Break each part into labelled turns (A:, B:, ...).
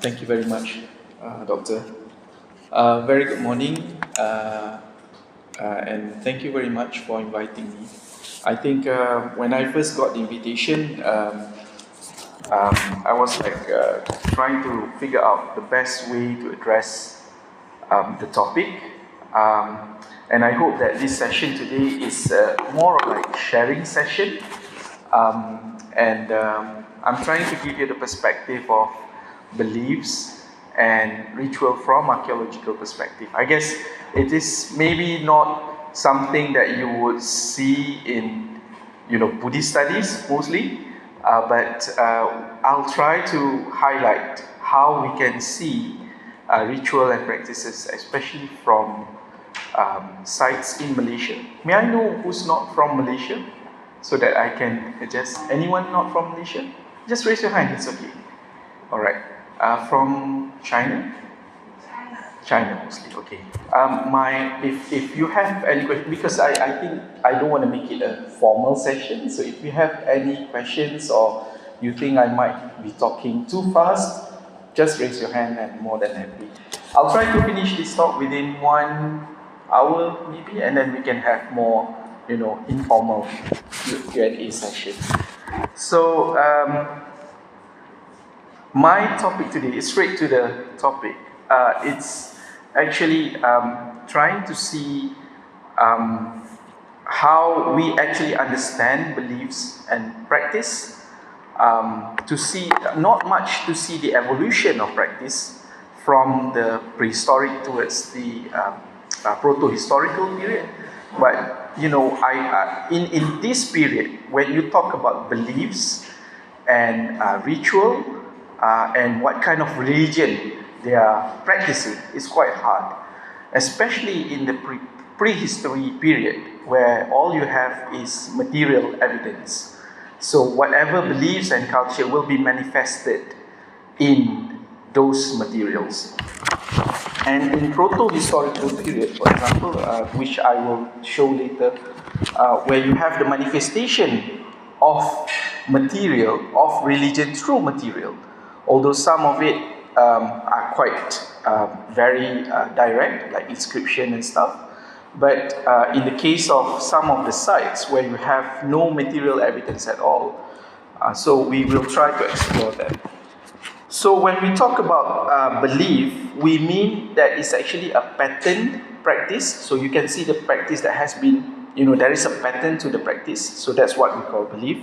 A: Thank you very much, Doctor. Very good morning, and thank you very much for inviting me. I think when I first got the invitation, I was trying to figure out the best way to address the topic. And I hope that this session today is more of like sharing session. I'm trying to give you the perspective of beliefs and ritual from archaeological perspective. I guess it is maybe not something that you would see in Buddhist studies mostly, but I'll try to highlight how we can see ritual and practices, especially from sites in Malaysia. May I know who's not from Malaysia, so that I can adjust? Anyone not from Malaysia? Just raise your hand, it's okay. All right. From China? China mostly, okay. If you have any questions, because I think I don't want to make it a formal session, so if you have any questions or you think I might be talking too fast, just raise your hand and I'm more than happy. I'll try to finish this talk within 1 hour maybe, and then we can have more, informal Q&A session. So, my topic today is straight to the topic. It's actually trying to see how we actually understand beliefs and practice. To see, not much to see the evolution of practice from the prehistoric towards the proto-historical period. But in this period, when you talk about beliefs and ritual, and what kind of religion they are practicing, is quite hard, especially in the prehistory period, where all you have is material evidence. So whatever beliefs and culture will be manifested in those materials. And in proto-historical period, for example, which I will show later, where you have the manifestation of material, of religion through material, although some of it are quite very direct, like inscription and stuff. But in the case of some of the sites where you have no material evidence at all, so we will try to explore that. So when we talk about belief, we mean that it's actually a pattern practice. So you can see the practice that has been, there is a pattern to the practice. So that's what we call belief.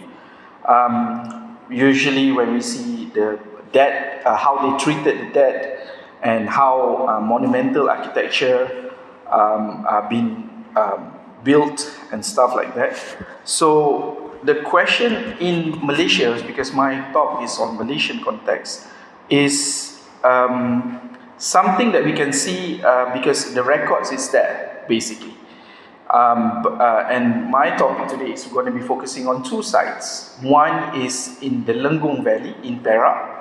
A: Usually when we see the dead, how they treated the dead, and how monumental architecture are being built and stuff like that. So the question in Malaysia, because my talk is on Malaysian context, is something that we can see because the records is there, basically. And my topic today is going to be focusing on two sites. One is in the Lenggong Valley in Perak,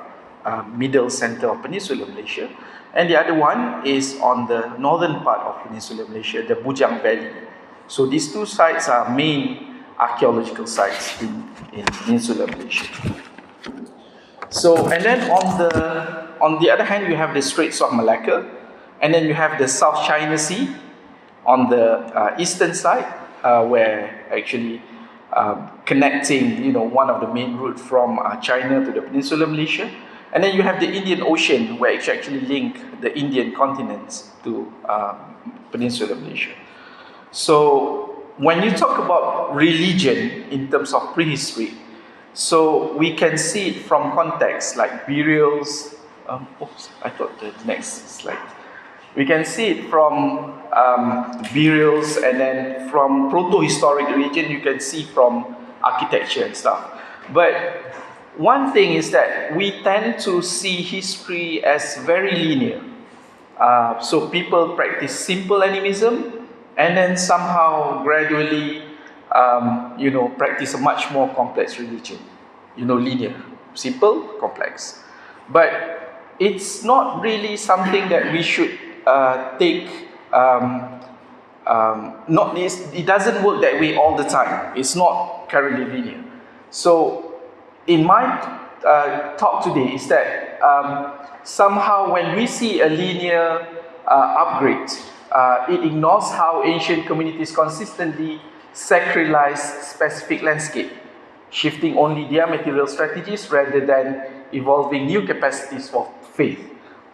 A: middle center of Peninsular Malaysia, and the other one is on the northern part of Peninsular Malaysia, the Bujang Valley. So these two sites are main archaeological sites in Peninsular Malaysia. So, and then on the other hand, you have the Straits of Malacca, and then you have the South China Sea on the eastern side, where actually connecting, one of the main routes from China to the Peninsular Malaysia. And then you have the Indian Ocean, where it actually link the Indian continents to Peninsular Malaysia. So when you talk about religion in terms of prehistory, so we can see it from context like burials. Oops, I thought the next slide. We can see it from burials, and then from proto-historic religion, you can see from architecture and stuff. But one thing is that we tend to see history as very linear. So people practice simple animism, and then somehow gradually, practice a much more complex religion. Linear, simple, complex. But it's not really something that we should take. It doesn't work that way all the time. It's not currently linear. So, in my talk today is that somehow when we see a linear upgrade, it ignores how ancient communities consistently sacralize specific landscape, shifting only their material strategies rather than evolving new capacities for faith.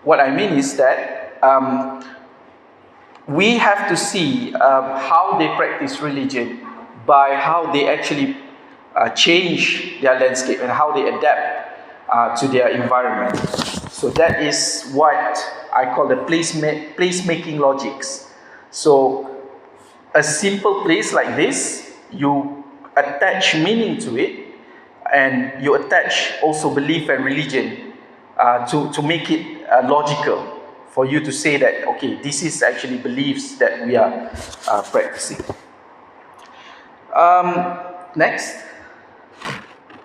A: What I mean is that we have to see how they practice religion by how they actually change their landscape and how they adapt to their environment. So that is what I call the place-making logics. So a simple place like this, you attach meaning to it, and you attach also belief and religion to make it logical for you to say that, okay, this is actually beliefs that we are practicing. Next.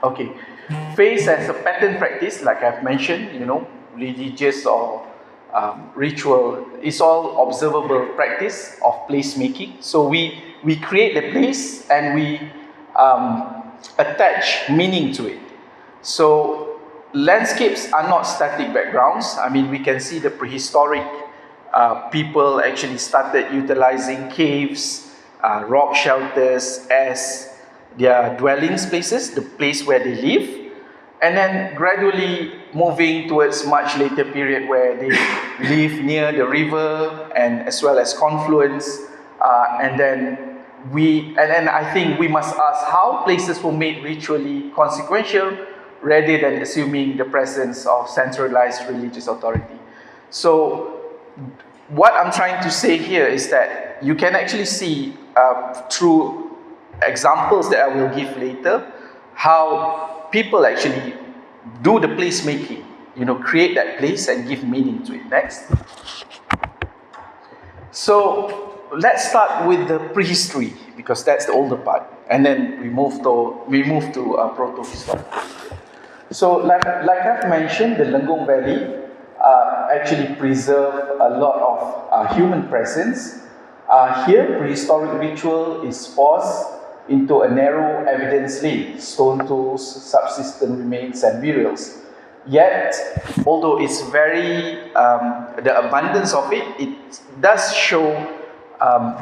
A: Okay. Faith as a pattern practice, like I've mentioned, religious or ritual, is all observable practice of placemaking. So we create the place and we attach meaning to it. So landscapes are not static backgrounds. I mean, we can see the prehistoric people actually started utilizing caves, rock shelters as their dwelling spaces, the place where they live, and then gradually moving towards much later period where they live near the river and as well as confluence, and then I think we must ask how places were made ritually consequential rather than assuming the presence of centralized religious authority. So what I'm trying to say here is that you can actually see through examples that I will give later how people actually do the placemaking, create that place and give meaning to it. Next. So let's start with the prehistory because that's the older part, and then we move to protohistoric. So like I've mentioned, the Lenggong Valley actually preserve a lot of human presence. Here, prehistoric ritual is forced into a narrow evidence lane, stone tools, subsistence remains, and burials. Yet, although it's very, the abundance of it, it does show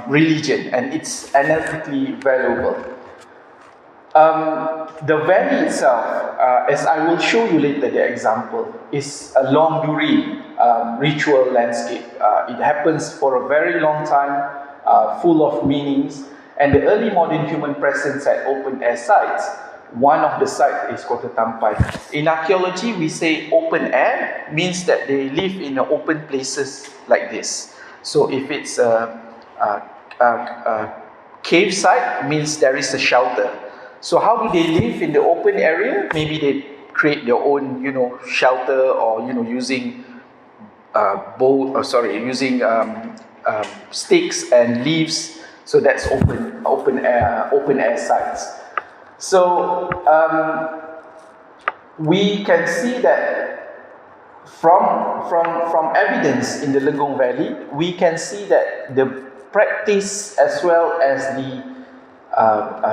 A: religion, and it's analytically valuable. The valley itself, as I will show you later the example, is a long during ritual landscape. It happens for a very long time, full of meanings, and the early modern human presence at open air sites. One of the sites is Kota Tampai. In archaeology, we say open air means that they live in open places like this. So if it's a cave site, means there is a shelter. So how do they live in the open area? Maybe they create their own, shelter, or using sticks and leaves. So that's open air sites. So we can see that from evidence in the Lenggong Valley, we can see that the practice as well as the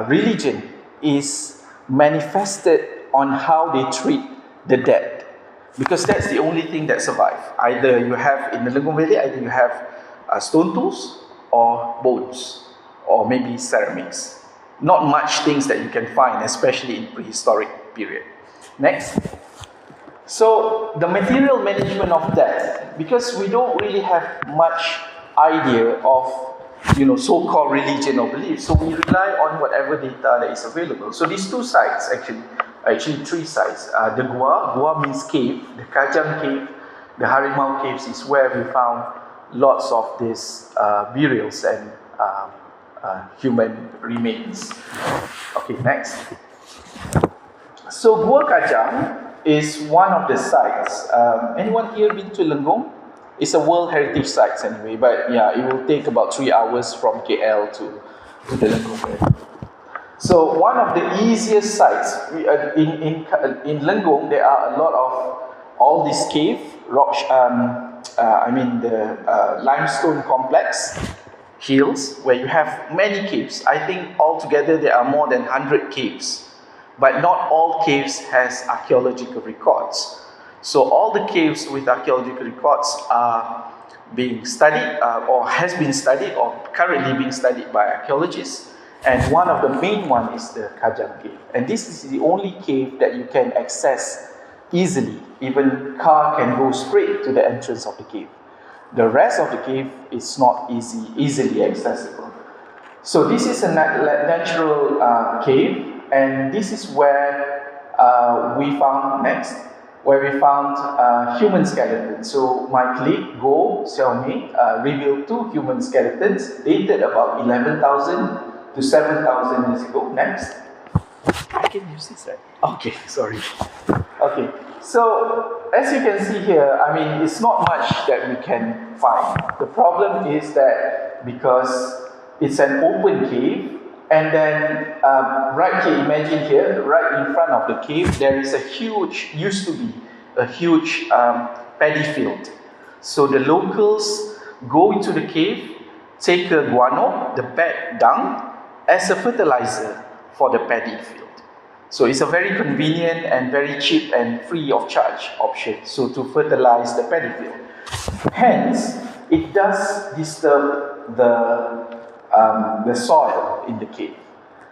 A: religion is manifested on how they treat the dead, because that's the only thing that survives. Either you have in the Lenggong Valley, either you have stone tools or bones, or maybe ceramics. Not much things that you can find, especially in prehistoric period. Next. So the material management of death, because we don't really have much idea of so-called religion or belief, so we rely on whatever data that is available. So these two sites, actually three sites. The Gua means cave, the Kajang cave, the Harimau caves is where we found lots of these burials and human remains. Okay, next. So Gua Kajang is one of the sites. Anyone here been to Lenggong? It's a World Heritage Site anyway, but yeah, it will take about 3 hours from KL to the Lenggong. So one of the easiest sites in Lenggong, there are a lot of all these cave rocks. The limestone complex hills where you have many caves. I think altogether there are more than 100 caves but not all caves has archaeological records. So all the caves with archaeological records are being studied or has been studied or currently being studied by archaeologists. And one of the main one is the Kajang cave. And this is the only cave that you can access easily. Even car can go straight to the entrance of the cave. The rest of the cave is not easily accessible. So this is a natural cave, and this is where we found next, where we found human skeletons. So my colleague Go Xiaomei revealed 2 human skeletons dated about 11,000 to 7,000 years ago. Next. I can use this, right? Okay, sorry. Okay, so as you can see here, I mean, it's not much that we can find. The problem is that because it's an open cave, and then right here, imagine here, right in front of the cave, there is used to be a huge paddy field. So the locals go into the cave, take a guano, the bad dung, as a fertilizer for the paddy field. So it's a very convenient and very cheap and free of charge option, so to fertilize the paddy field. Hence, it does disturb the soil in the cave.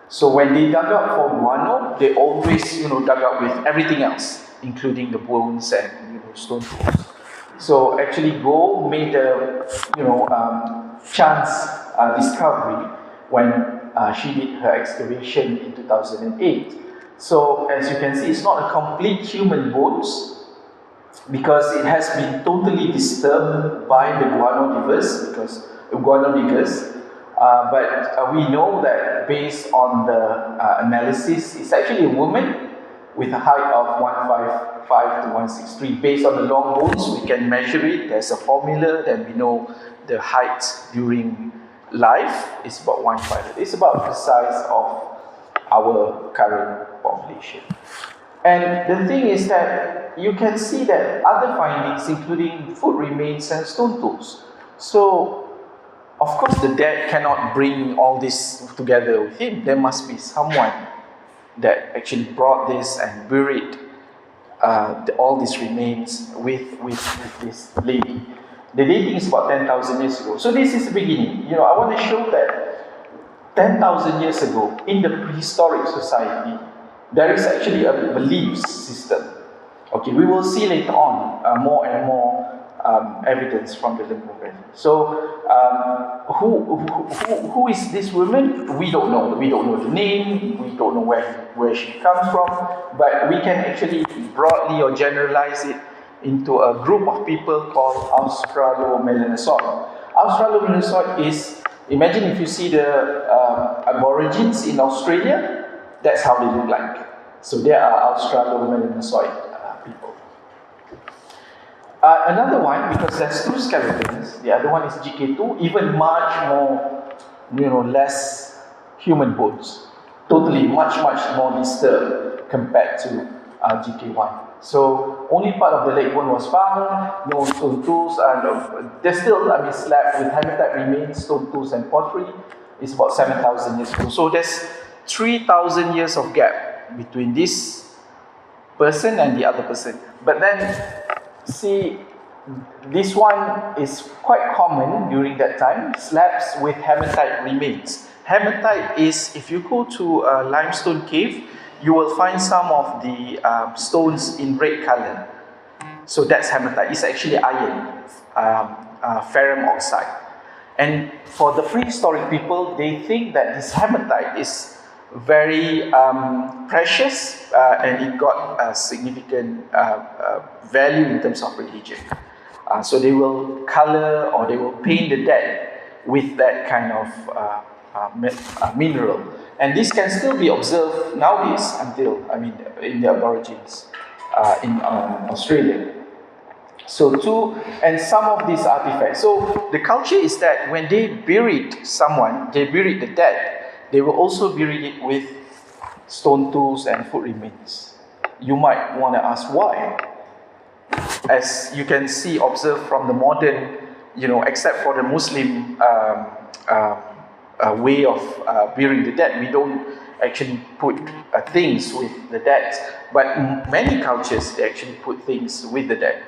A: So when they dug up for guano, they always dug up with everything else, including the bones and stone tools. So actually, Go made a chance discovery when she did her excavation in 2008. So as you can see, it's not a complete human bones because it has been totally disturbed by the guano diggers. But we know that based on the analysis, it's actually a woman with a height of 155 to 163. Based on the long bones, we can measure it. There's a formula, then we know the height during life is about 155. It's about the size of our current population. And the thing is that you can see that other findings, including food remains and stone tools. So, of course, the dead cannot bring all this together with him. There must be someone that actually brought this and buried all these remains with this lady. The dating is about 10,000 years ago. So this is the beginning. I want to show that 10,000 years ago, in the prehistoric society, there is actually a belief system. Okay, we will see later on more and more evidence from the Lengkong Valley. So, who is this woman? We don't know. We don't know the name. We don't know where she comes from. But we can actually broadly or generalize it into a group of people called Australo-Melanozoic. Australo-Melanozoic is, imagine if you see the Aborigines in Australia, that's how they look like. So they are Australo-Melanozoic people. Another one, because there's 2 skeletons, the other one is GK2, even much more, less human bones. Totally much more disturbed compared to GK1. So only part of the leg bone was found, no stone tools, and there's still, slab with hematite remains, stone tools and pottery. It's about 7,000 years ago. So there's 3,000 years of gap between this person and the other person. But then, see, this one is quite common during that time, slabs with hematite remains. Hematite is, if you go to a limestone cave, you will find some of the stones in red color. So that's hematite. It's actually iron, ferrum oxide. And for the prehistoric people, they think that this hematite is very precious and it got a significant value in terms of religion. So they will color or they will paint the dead with that kind of mineral. And this can still be observed nowadays in the Aborigines in Australia. And some of these artifacts. So the culture is that when they buried someone, they buried the dead, they will also bury it with stone tools and food remains. You might want to ask why. As you can see, observe from the modern, except for the Muslim way of burying the dead, we don't actually put things with the dead, but many cultures they actually put things with the dead.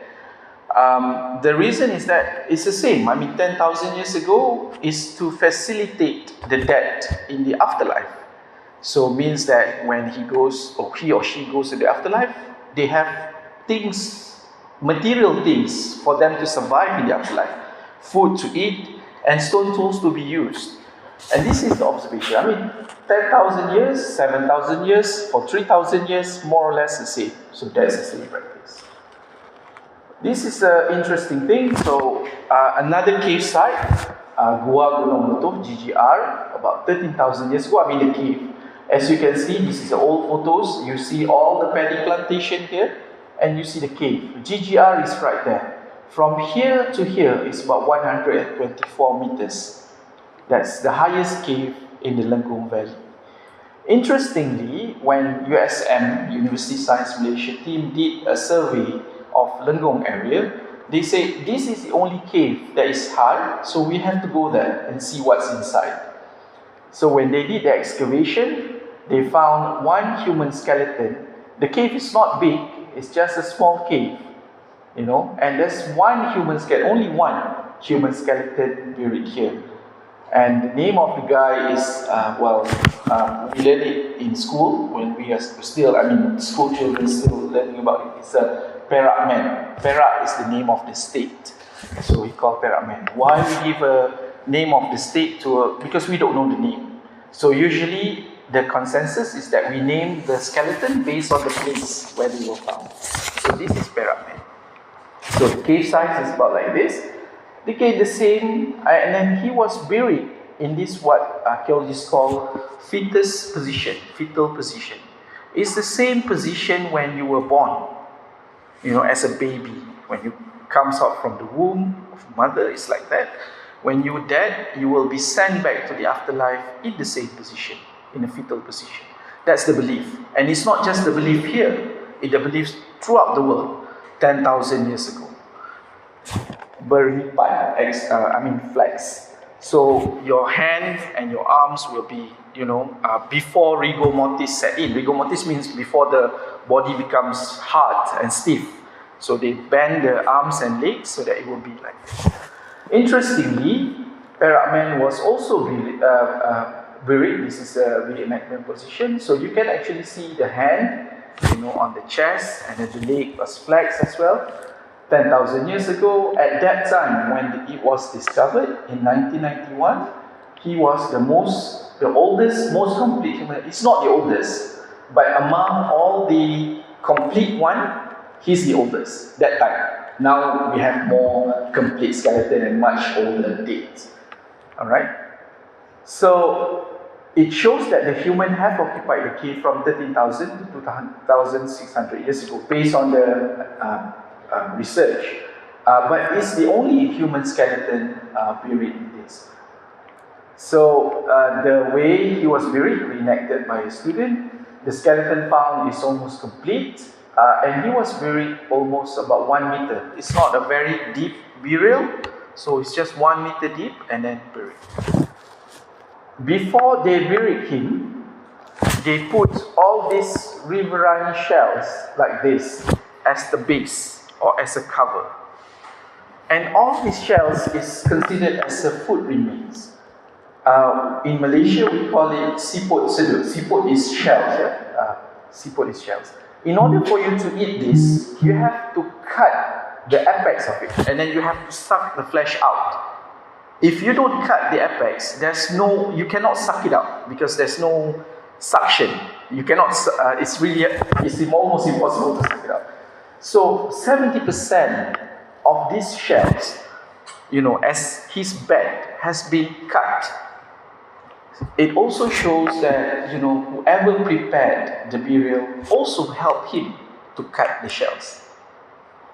A: The reason is that it's the same. I mean, 10,000 years ago is to facilitate the dead in the afterlife. So means that when he goes or he or she goes to the afterlife, they have things, material things for them to survive in the afterlife, food to eat and stone tools to be used. And this is the observation. I mean, 10,000 years, 7,000 years, for 3,000 years, more or less the same. So that's the same practice. This is an interesting thing. So another cave site, Gua Gunung Mutuh, GGR, about 13,000 years ago. I mean the cave. As you can see, this is the old photos. You see all the paddy plantation here, and you see the cave. GGR is right there. From here to here is about 124 meters. That's the highest cave in the Lenggong Valley. Interestingly, when USM, Universiti Science Malaysia team, did a survey of Lenggong area, they say this is the only cave that is high, so we have to go there and see what's inside. So when they did the excavation, they found one human skeleton. The cave is not big, it's just a small cave, you know, and there's one human skeleton, only one human skeleton buried here. And the name of the guy is, we learned it in school when we are still, school children still learning about it. It's a Perak man. Perak is the name of the state. So we call Perak man. Why we give a name of the state because we don't know the name. So usually the consensus is that we name the skeleton based on the place where they were found. So this is Perak man. So the cave size is about like this. The same, and then he was buried in this what archaeologists call fetal position. It's the same position when you were born, you know, as a baby. When you comes out from the womb of mother, it's like that. When you're dead, you will be sent back to the afterlife in the same position, in a fetal position. That's the belief. And it's not just the belief here, it's the belief throughout the world, 10,000 years ago. Flex. So your hands and your arms will be, before rigor mortis set in. Rigor mortis means before the body becomes hard and stiff. So they bend the arms and legs so that it will be like this. Interestingly, Perak man was also buried. This is a reenactment position. So you can actually see the hand, on the chest, and then the leg was flexed as well. 10,000 years ago, at that time when it was discovered in 1991, he was the oldest, most complete human. It's not the oldest, but among all the complete one, he's the oldest that time. Now we have more complete skeleton and much older dates. Alright? So it shows that the human have occupied the cave from 13,000 to 2,600 years ago, based on the research, but it's the only human skeleton buried in this. So the way he was buried, reenacted by a student, the skeleton found is almost complete, and he was buried almost about 1 meter. It's not a very deep burial, so it's just 1 meter deep and then buried. Before they buried him, they put all these riverine shells like this as the base, or as a cover. And all these shells is considered as a food remains. In Malaysia, we call it siput sedut. Siput is shells. Siput is shells. In order for you to eat this, you have to cut the apex of it, and then you have to suck the flesh out. If you don't cut the apex, you cannot suck it out because there's no suction. You cannot. It's almost impossible to suck it out. So 70% of these shells, as his bed has been cut. It also shows that, whoever prepared the burial also helped him to cut the shells.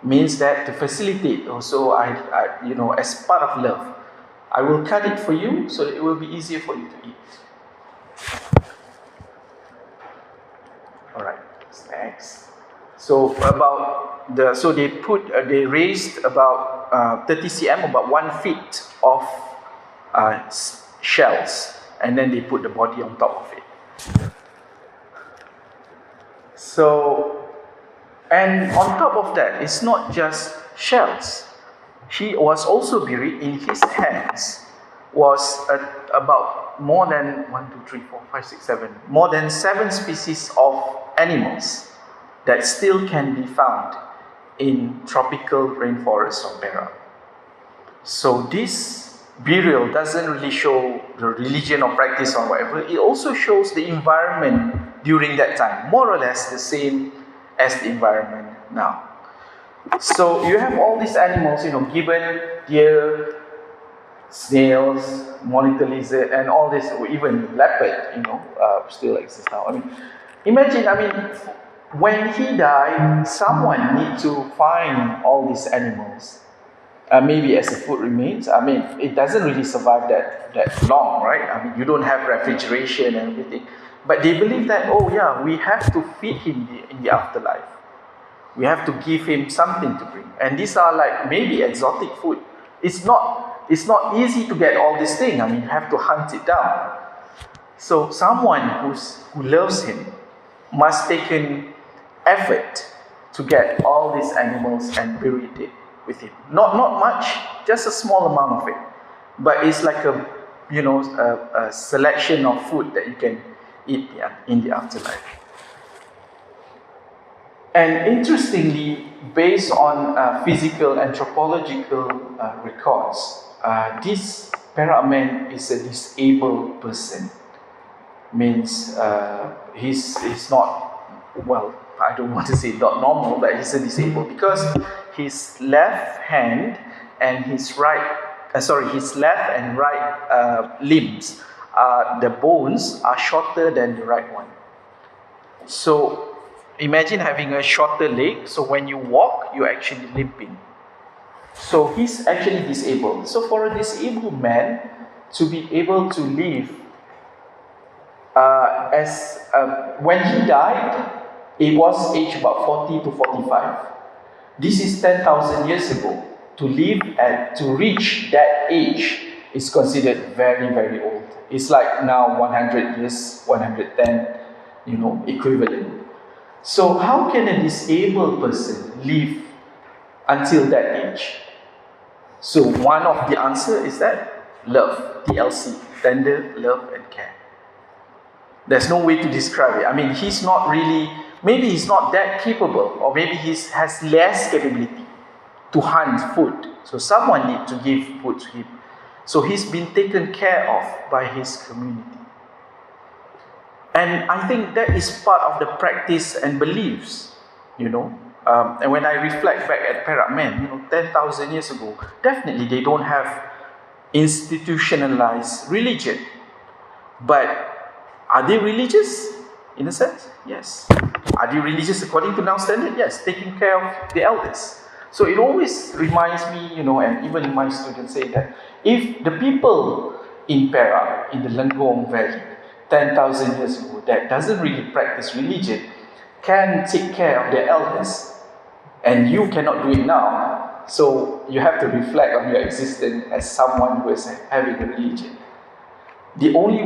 A: Means that to facilitate also, as part of love, I will cut it for you so that it will be easier for you to eat. Alright, next. So they raised about 30 cm, about 1 feet of shells, and then they put the body on top of it. So, and on top of that, it's not just shells. He was also buried in his hands, was about more than 7 species of animals that still can be found in tropical rainforests of Perak. So this burial doesn't really show the religion or practice or whatever. It also shows the environment during that time, more or less the same as the environment now. So you have all these animals, gibbon, deer, snails, monitor lizard, and all this, or even leopard, still exists now. Imagine, when he died, someone need to find all these animals. Maybe as a food remains. It doesn't really survive that long, right? You don't have refrigeration and everything. But they believe that, we have to feed him in the afterlife. We have to give him something to bring. And these are like maybe exotic food. It's not easy to get all these things. You have to hunt it down. So someone who loves him must take an effort to get all these animals and bury it with him. Not much, just a small amount of it. But it's like a selection of food that you can eat in the afterlife. And interestingly, based on physical anthropological records, this Perak man is a disabled person. Means he's not, well, I don't want to say not normal, but he's a disabled because his left hand and his left and right limbs, the bones are shorter than the right one. So imagine having a shorter leg, so when you walk, you're actually limping. So he's actually disabled. So for a disabled man to be able to live, when he died, it was aged about 40 to 45. This is 10,000 years ago. To live and to reach that age is considered very, very old. It's like now 100 years, 110, equivalent. So how can a disabled person live until that age? So one of the answer is that love, TLC, tender love and care. There's no way to describe it. He's not really, maybe he's not that capable, or maybe he has less capability to hunt food. So someone needs to give food to him. So he's been taken care of by his community. And I think that is part of the practice and beliefs, And when I reflect back at Perak men, 10,000 years ago, definitely they don't have institutionalized religion. But are they religious? In a sense, yes. Are they religious according to now standard? Yes, taking care of the elders. So it always reminds me, and even my students say that if the people in Perak, in the Lenggong Valley, 10,000 years ago, that doesn't really practice religion, can take care of their elders, and you cannot do it now, so you have to reflect on your existence as someone who is having a religion. The only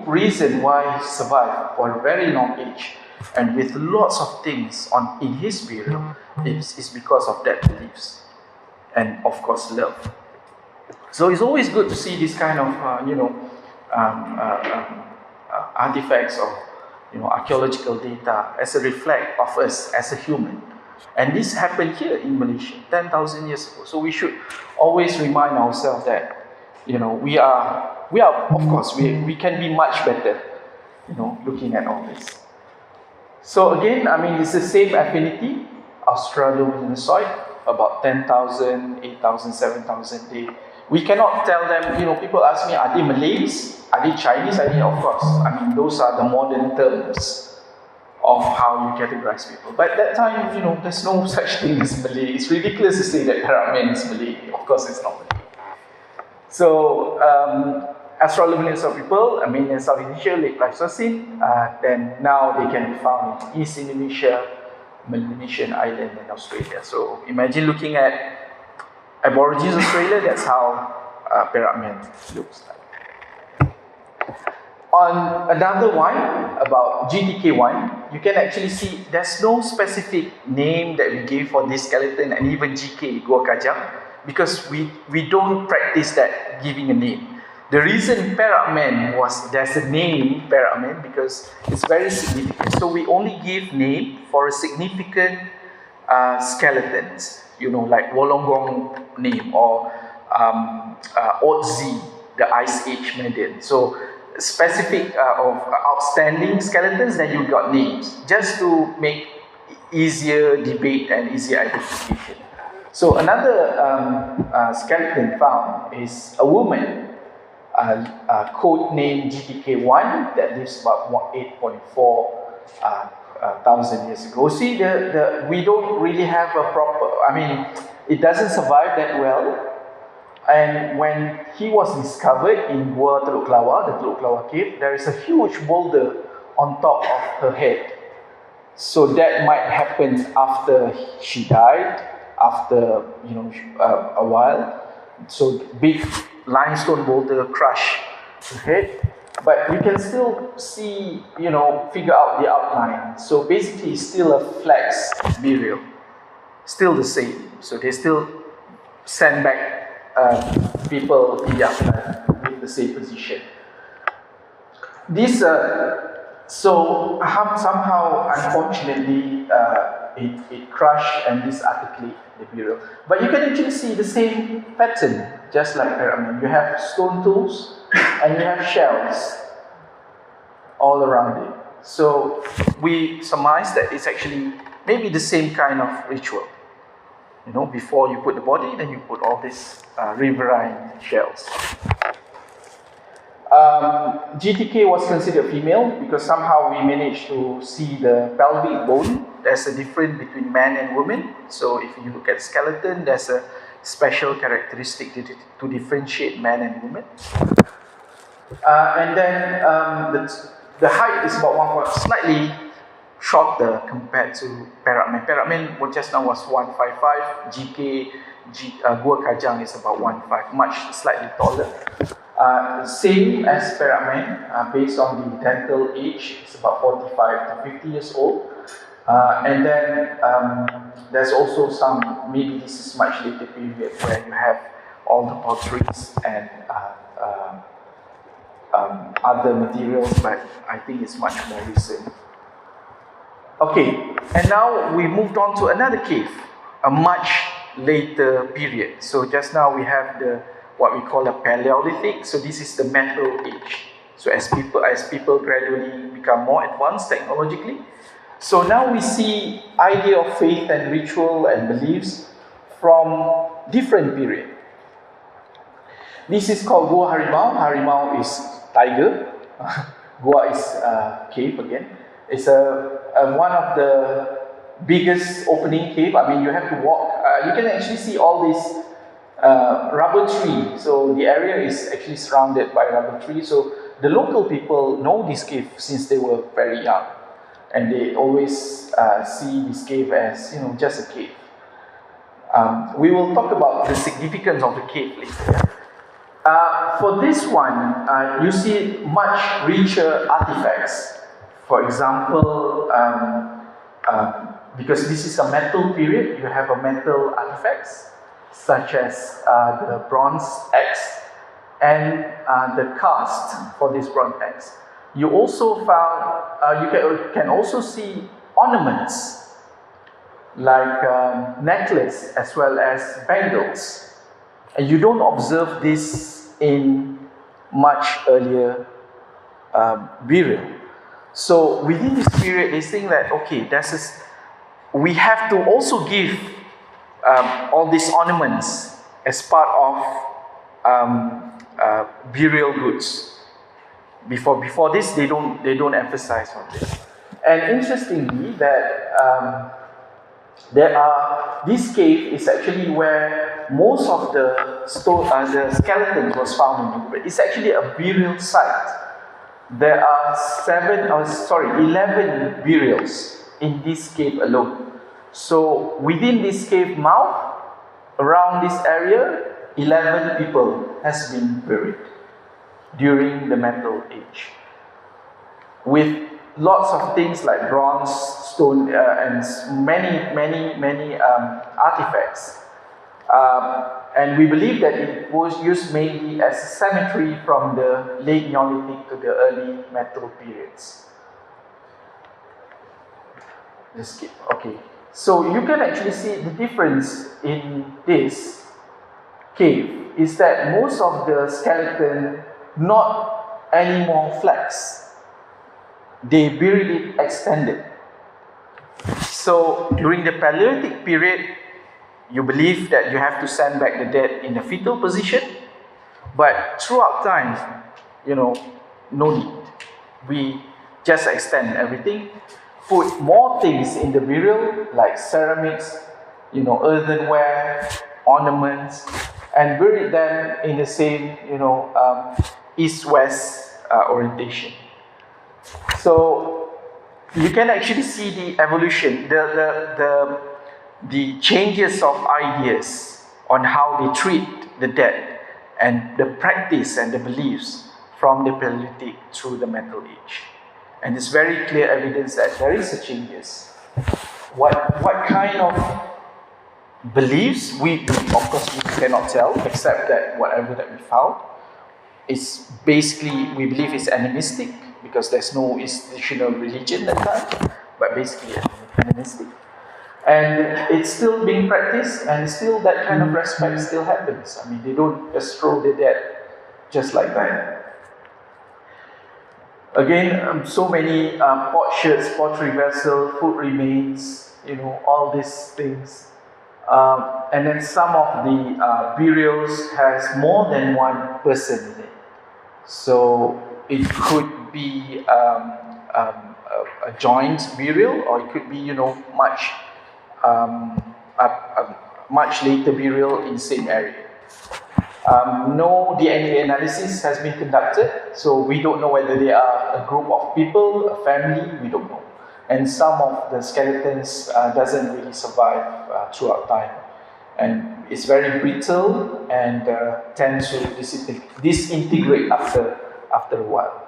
A: reason why he survived for a very long age and with lots of things in his burial is because of that beliefs and of course love. So it's always good to see this kind of artifacts or archaeological data as a reflect of us as a human. And this happened here in Malaysia 10,000 years ago. So we should always remind ourselves that we are of course we can be much better looking at all this. So again, it's the same affinity, Australopithecine, about 10,000, 8,000, 7,000. We cannot tell them, people ask me, are they Malays? Are they Chinese? Of course. Those are the modern terms of how you categorize people. But at that time, there's no such thing as Malay. It's ridiculous to say that Perak man is Malay. Of course, it's not Malay. So, Australopithecine people, in South Indonesia, Lake Pleistocene, then now they can be found in East Indonesia, Melanesian Island, and Australia. So, imagine looking at Aborigines Australia, that's how Perak man looks like. On another one, about GTK1, you can actually see there's no specific name that we give for this skeleton, and even GK, Gua Kajang, because we don't practice that giving a name. The reason Perak Man there's a name Perak Man because it's very significant. So we only give name for a significant skeletons, like Wollongong name or Otzi, the Ice Age Median. So specific of outstanding skeletons, then you got names, just to make easier debate and easier identification. So another skeleton found is a woman, code name GTK1, that lives about 8.4 thousand years ago. See, we don't really have a proper, it doesn't survive that well. And when he was discovered in Gua Teluk Kelawar, the Teluk Kelawar cave, there is a huge boulder on top of her head. So that might happen after she died, after a while. So big limestone boulder crushed her head, but you can still see, figure out the outline. So basically, it's still a flex burial, still the same. So they still send back people in the afterlife with the same position. This, somehow, unfortunately, it crushed and disarticulate the burial. But you can actually see the same pattern, just like pyramid. You have stone tools and you have shells all around it. So we surmise that it's actually maybe the same kind of ritual. Before you put the body, then you put all these riverine shells. GTK was considered female because somehow we managed to see the pelvic bone. There's a difference between man and woman. So if you look at skeleton, there's a special characteristic to differentiate man and woman. And then the height is about 1 point, slightly shorter compared to Perak Man. Perak Man just now was 155. Gua Kajang is about 1.5, much slightly taller. Same as Perak Man, based on the dental age, it's about 45 to 50 years old. And then there's also some, maybe this is much later period where you have all the potteries and other materials, but I think it's much more recent. Okay, and now we moved on to another cave, a much later period. So just now we have what we call a Paleolithic. So this is the metal age. So as people gradually become more advanced technologically, so now we see idea of faith and ritual and beliefs from different period. This is called Gua Harimau. Harimau is tiger. Gua is cave again. It's one of the biggest opening cave. You have to walk. You can actually see all this rubber tree. So the area is actually surrounded by rubber tree. So the local people know this cave since they were very young, and they always see this cave as just a cave. We will talk about the significance of the cave later. For this one, you see much richer artifacts. For example, because this is a metal period, you have a metal artifacts such as the bronze axe and the cast for this bronze axe. You also found, you can also see ornaments like necklace as well as bangles. And you don't observe this in much earlier burial. So within this period, they think that okay, we have to also give all these ornaments as part of burial goods. Before this, they don't emphasize on this. And interestingly, that this cave is actually where most of the skeleton was found in Dubai. It's actually a burial site. There are 11 burials in this cave alone. So within this cave mouth, around this area, 11 people has been buried during the Metal Age. with lots of things like bronze, stone, and many artifacts. And we believe that it was used mainly as a cemetery from the late Neolithic to the early metal periods. Just skip. Okay. So you can actually see the difference in this cave is that most of the skeleton not anymore flex. They buried it extended. So during the Paleolithic period, you believe that you have to send back the dead in a fetal position, but throughout time, no need. We just extend everything, put more things in the burial like ceramics, earthenware, ornaments, and bury them in the same, east-west orientation. So you can actually see the evolution, the changes of ideas on how they treat the dead and the practice and the beliefs from the Paleolithic through the Metal Age. And it's very clear evidence that there is a changes. What kind of beliefs, of course we cannot tell, except that whatever that we found is basically, we believe is animistic, because there's no institutional religion at that time, but basically animistic. And it's still being practiced, and still that kind of respect still happens. I mean, they don't just throw the dead just like that. Again, so many potsherds, pottery vessel, food remains, all these things. And then some of the burials has more than one person in it. So it could be a joint burial, or it could be, much much later burial in same area. No DNA analysis has been conducted, so we don't know whether they are a group of people, a family, we don't know. And some of the skeletons doesn't really survive throughout time. And it's very brittle and tends to disintegrate after a while.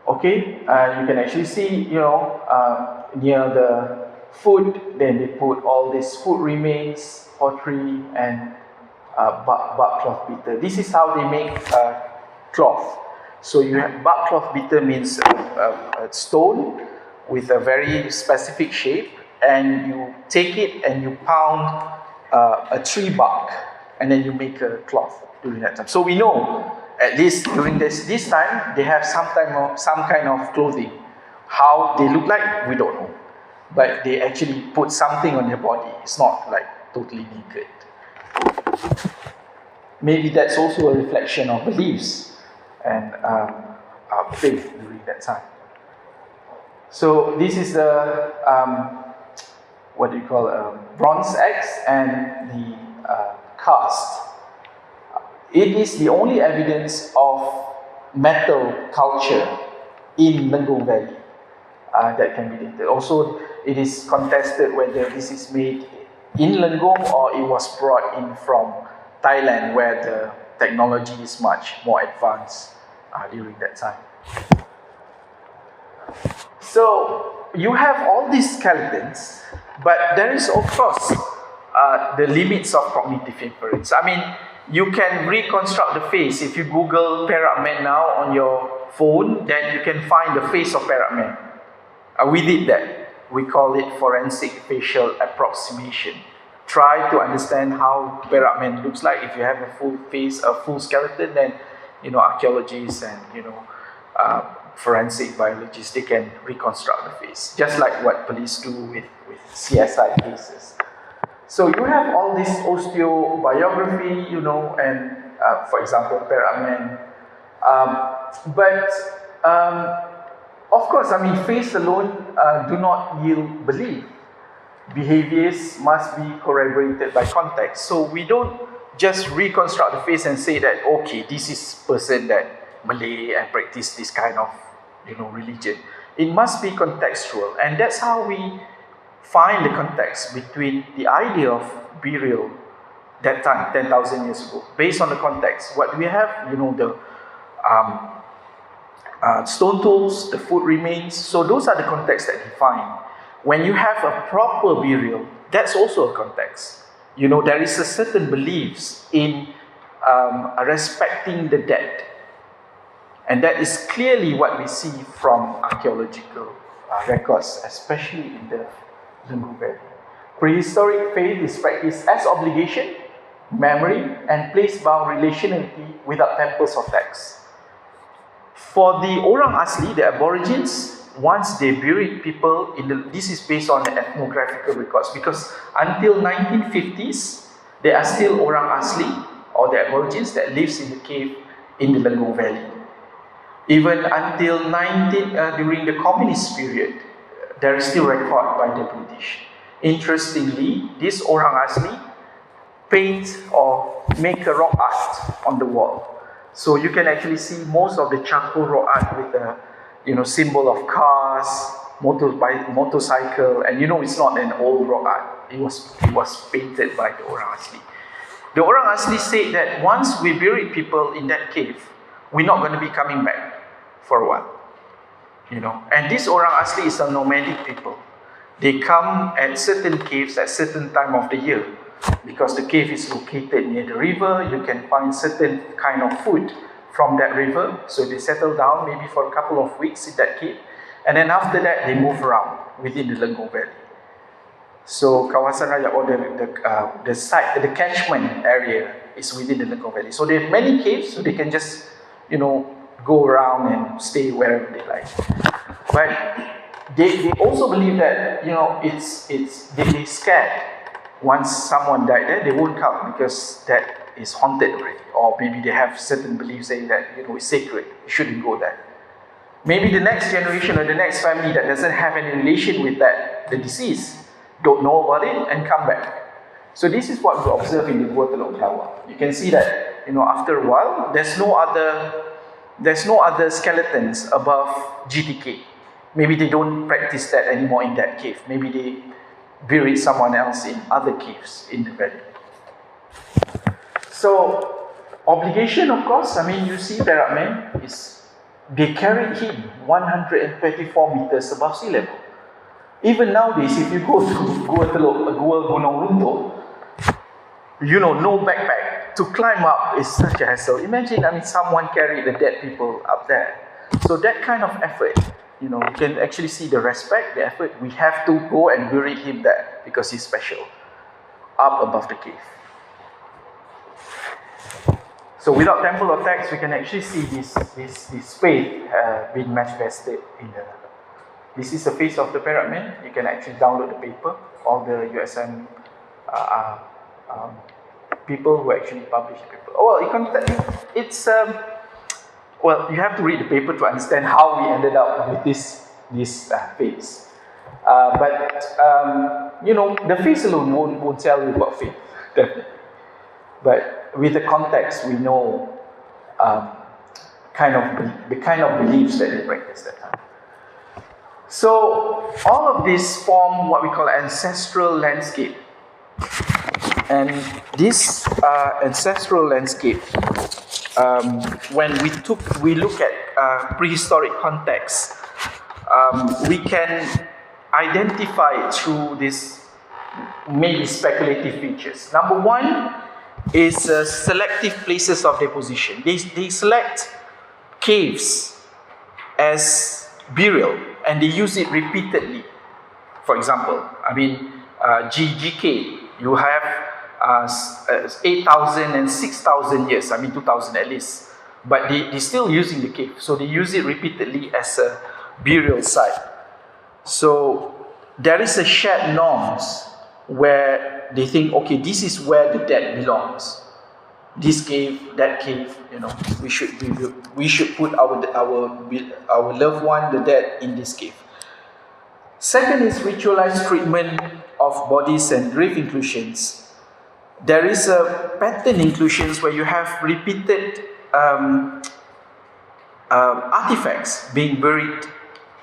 A: Okay, you can actually see, near the food, then they put all these food remains, pottery, and bark cloth beater. This is how they make cloth. So you have bark cloth beater means a stone with a very specific shape, and you take it and you pound a tree bark, and then you make a cloth during that time. So we know, at least during this time, they have some kind of clothing. How they look like, we don't know. But they actually put something on their body. It's not like totally naked. Maybe that's also a reflection of beliefs and faith during that time. So this is the bronze axe and the cast. It is the only evidence of metal culture in Lenggong Valley that can be dated. Also, it is contested whether this is made in Lenggong or it was brought in from Thailand, where the technology is much more advanced during that time. So you have all these skeletons, but there is of course the limits of cognitive inference. I mean, you can reconstruct the face. If you Google Perak Man now on your phone, then you can find the face of Perak Man. We did that. We call it forensic facial approximation. Try to understand how Perak Man looks like. If you have a full face, a full skeleton, then archaeologists and forensic biologists, they can reconstruct the face, just like what police do with CSI cases. So you have all this osteobiography, and for example, Perak Man. Of course, I mean, face alone do not yield belief. Behaviors must be corroborated by context. So we don't just reconstruct the face and say that, okay, this is person that Malay and practice this kind of, religion. It must be contextual, and that's how we find the context between the idea of burial that time, 10,000 years ago. Based on the context, what we have, the stone tools, the food remains. So those are the contexts that define. When you have a proper burial, that's also a context. You know, there is a certain beliefs in respecting the dead. And that is clearly what we see from archaeological records, especially in the Lembu Valley. Prehistoric faith is practiced as obligation, memory, and place-bound relationality without temples or texts. For the Orang Asli, the Aborigines, once they buried people this is based on the ethnographical records, because until 1950s, there are still Orang Asli, or the Aborigines, that lives in the cave in the Lembu Valley. Even until during the communist period, there is still record by the British. Interestingly, this Orang Asli paint or make a rock art on the wall. So you can actually see most of the charcoal rock art with the symbol of cars, motorcycle, and it's not an old rock art. It was painted by the Orang Asli. The Orang Asli said that once we buried people in that cave, we're not going to be coming back for a while. And this Orang Asli is a nomadic people. They come at certain caves at certain time of the year. Because the cave is located near the river, you can find certain kind of food from that river. So they settle down maybe for a couple of weeks in that cave. And then after that, they move around within the Lembu Valley. So Kawasan Raya, or the site, the catchment area is within the Lembu Valley. So they have many caves, so they can just, go around and stay wherever they like. But they also believe that, they scared. Once someone died there, they won't come because that is haunted already. Or maybe they have certain beliefs saying that, it's sacred, you shouldn't go there. Maybe the next generation or the next family that doesn't have any relation with the deceased, don't know about it and come back. So this is what we observe in the Gua Teluk Kelawar. You can see that, after a while, there's no other skeletons above GTK. Maybe they don't practice that anymore in that cave. Maybe they buried someone else in other caves in the valley. So, obligation, of course, you see Perak Man, they carried him 124 meters above sea level. Even nowadays, if you go to Gua Gunung Runtuh, no backpack. To climb up is such a hassle. Imagine, someone carried the dead people up there. So that kind of effort, you can actually see the respect, the effort. We have to go and bury him there because he's special, up above the cave. So without temple or text, we can actually see this faith being manifested in the. This is the face of the Perak Man. You can actually download the paper. All the USM people who actually publish the paper. Well, you have to read the paper to understand how we ended up with this face. But the face alone won't tell you about faith, definitely. But with the context, we know the kind of beliefs that they practiced at that time. So all of this form what we call ancestral landscape. And this ancestral landscape, when we look at prehistoric context, we can identify it through this maybe speculative features. Number one is selective places of deposition. They select caves as burial and they use it repeatedly. For example, GK, you have 8,000 and 6,000 years, 2,000 at least. But they're still using the cave. So they use it repeatedly as a burial site. So there is a shared norms where they think, okay, this is where the dead belongs. This cave, that cave, we should put our loved one, the dead, in this cave. Second is ritualized treatment of bodies and grave inclusions. There is a pattern inclusions where you have repeated artifacts being buried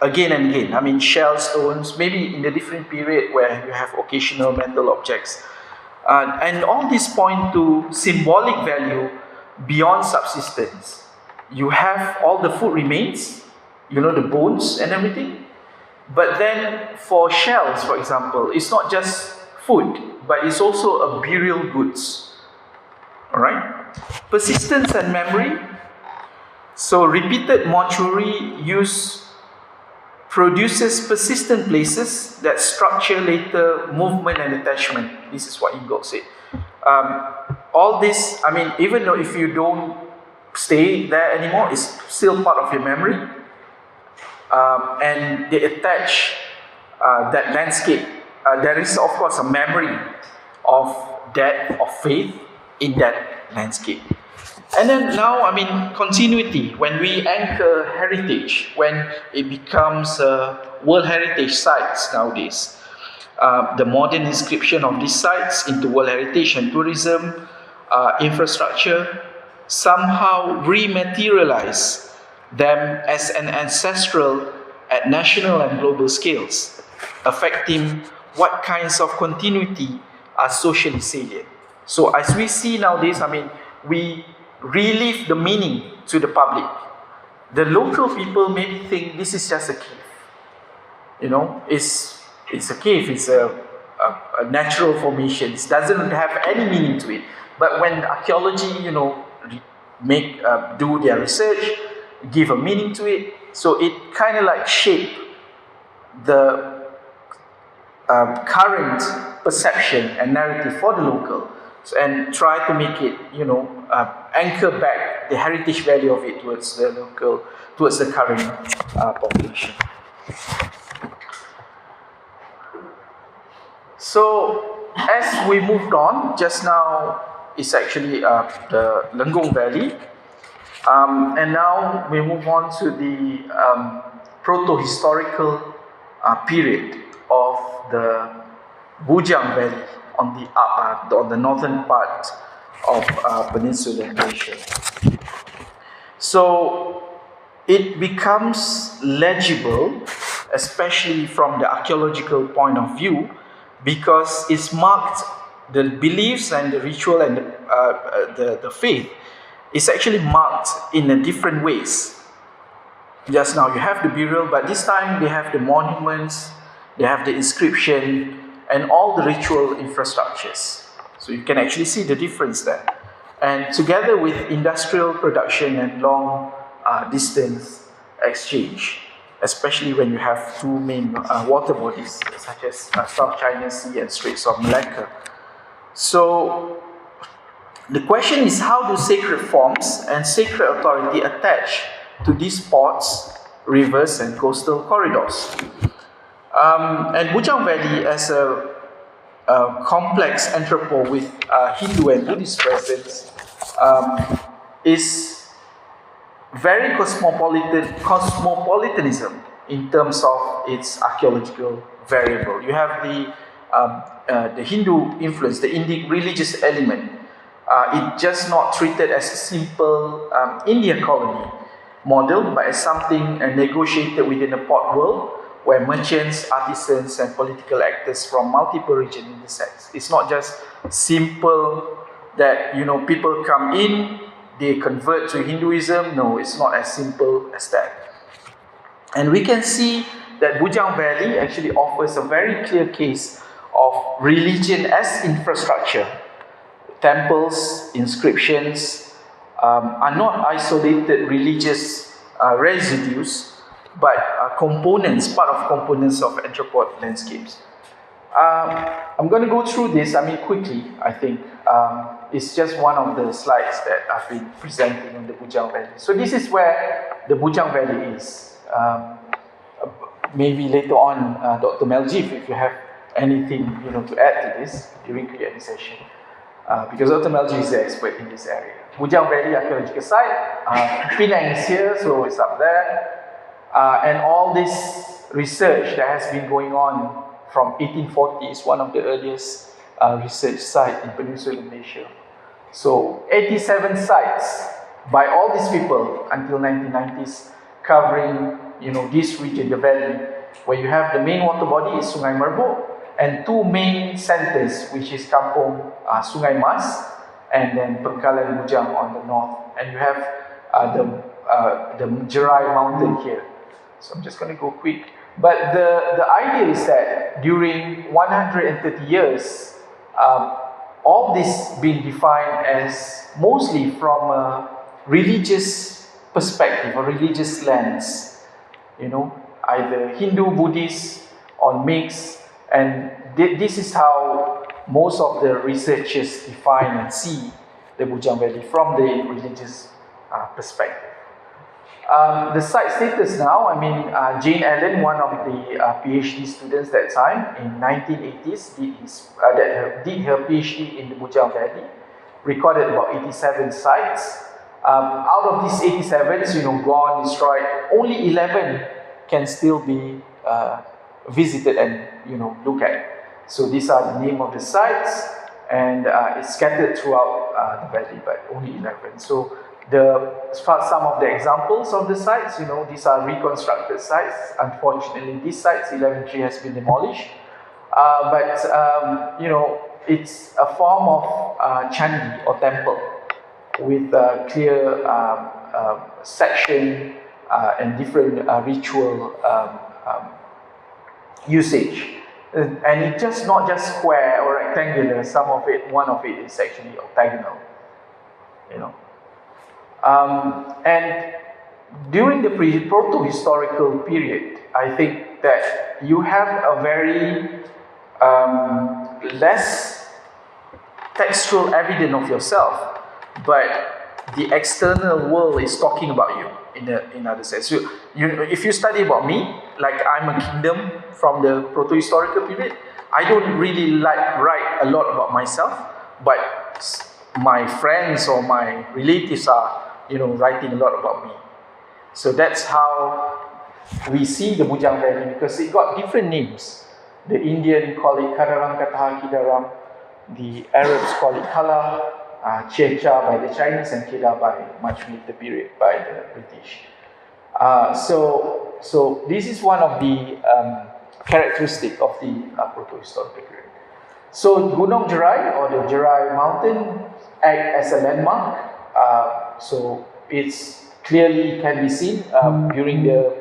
A: again and again. Shell stones, maybe in a different period where you have occasional metal objects. And all this point to symbolic value beyond subsistence. You have all the food remains, the bones and everything. But then for shells, for example, it's not just food, but it's also a burial goods. All right? Persistence and memory. So repeated mortuary use produces persistent places that structure later movement and attachment. This is what Igor said. All this, even though if you don't stay there anymore, it's still part of your memory. And they attach that landscape. There is, of course, a memory of death, of faith in that landscape. And then now, continuity. When we anchor heritage, when it becomes World Heritage sites nowadays, the modern inscription of these sites into World Heritage and tourism infrastructure somehow rematerialize them as an ancestral at national and global scales, affecting what kinds of continuity are socially salient. So as we see nowadays, we relive the meaning to the public. The local people maybe think this is just a cave. It's a cave, it's a natural formation. It doesn't have any meaning to it. But when archaeology, do their research, give a meaning to it, so it kind of like shape the current perception and narrative for the local, and try to make it, anchor back the heritage value of it towards the local, towards the current population. So, as we moved on, just now it's actually the Lenggong Valley, and now we move on to the proto-historical period of the Bujang Valley on the northern part of Peninsular Malaysia. So it becomes legible, especially from the archaeological point of view, because it's marked, the beliefs and the ritual and the faith is actually marked in a different ways. Just now you have the burial, but this time they have the monuments, they have the inscription, and all the ritual infrastructures. So you can actually see the difference there. And together with industrial production and long distance exchange, especially when you have two main water bodies, such as South China Sea and Straits of Malacca. So the question is, how do sacred forms and sacred authority attach to these ports, rivers, and coastal corridors? And Bujang Valley, as a complex entrepot with Hindu and Buddhist presence, is very cosmopolitanism in terms of its archaeological variable. You have the Hindu influence, the Indic religious element. It's just not treated as a simple Indian colony model, but as something negotiated within a port world, where merchants, artisans, and political actors from multiple regions intersect. It's not just simple that people come in, they convert to Hinduism. No, it's not as simple as that. And we can see that Bujang Valley actually offers a very clear case of religion as infrastructure. Temples, inscriptions are not isolated religious residues, but part of components of entrepot landscapes. I'm going to go through this, quickly, I think. It's just one of the slides that I've been presenting on the Bujang Valley. So this is where the Bujang Valley is. Maybe later on, Dr. Meljif, if you have anything to add to this during Q&A session. Because Dr. Meljif is the expert in this area. Bujang Valley Archaeological Site, Penang is here, so it's up there. And all this research that has been going on from 1840 is one of the earliest research sites in Peninsular Malaysia. So 87 sites by all these people until 1990s, covering this region, the valley, where you have the main water body is Sungai Merbok, and two main centers, which is Kampung Sungai Mas and then Pengkalan Bujang on the north, and you have the Jerai Mountain here. So I'm just going to go quick. But the idea is that during 130 years, all this being defined as mostly from a religious perspective or religious lens, either Hindu, Buddhist, or mixed, and this is how most of the researchers define and see the Bujang Valley from the religious perspective. The site status now, Jane Allen, one of the PhD students that time in 1980s, did her PhD in the Bujang Valley, recorded about 87 sites. Out of these 87s, gone, destroyed, only 11 can still be visited and look at. So these are the name of the sites, and it's scattered throughout the valley, but only 11. So some of the examples of the sites, these are reconstructed sites. Unfortunately, these sites, 11 tree has been demolished. But it's a form of chandi or temple with clear section and different ritual usage. And it's just not just square or rectangular. One of it is actually octagonal. And during the proto-historical period, I think that you have a very less textual evidence of yourself, but the external world is talking about you in other sense. If you study about me, like I'm a kingdom from the proto-historical period, I don't really write a lot about myself, but my friends or my relatives are writing a lot about me. So that's how we see the Bujang Valley, because it got different names. The Indian call it Kadaram Kataha Kidaram, the Arabs call it Kala, Checha by the Chinese, and Keda by much later period by the British. So this is one of the characteristic of the proto-historical period. So Gunung Jerai or the Jerai Mountain act as a landmark. So it's clearly can be seen during the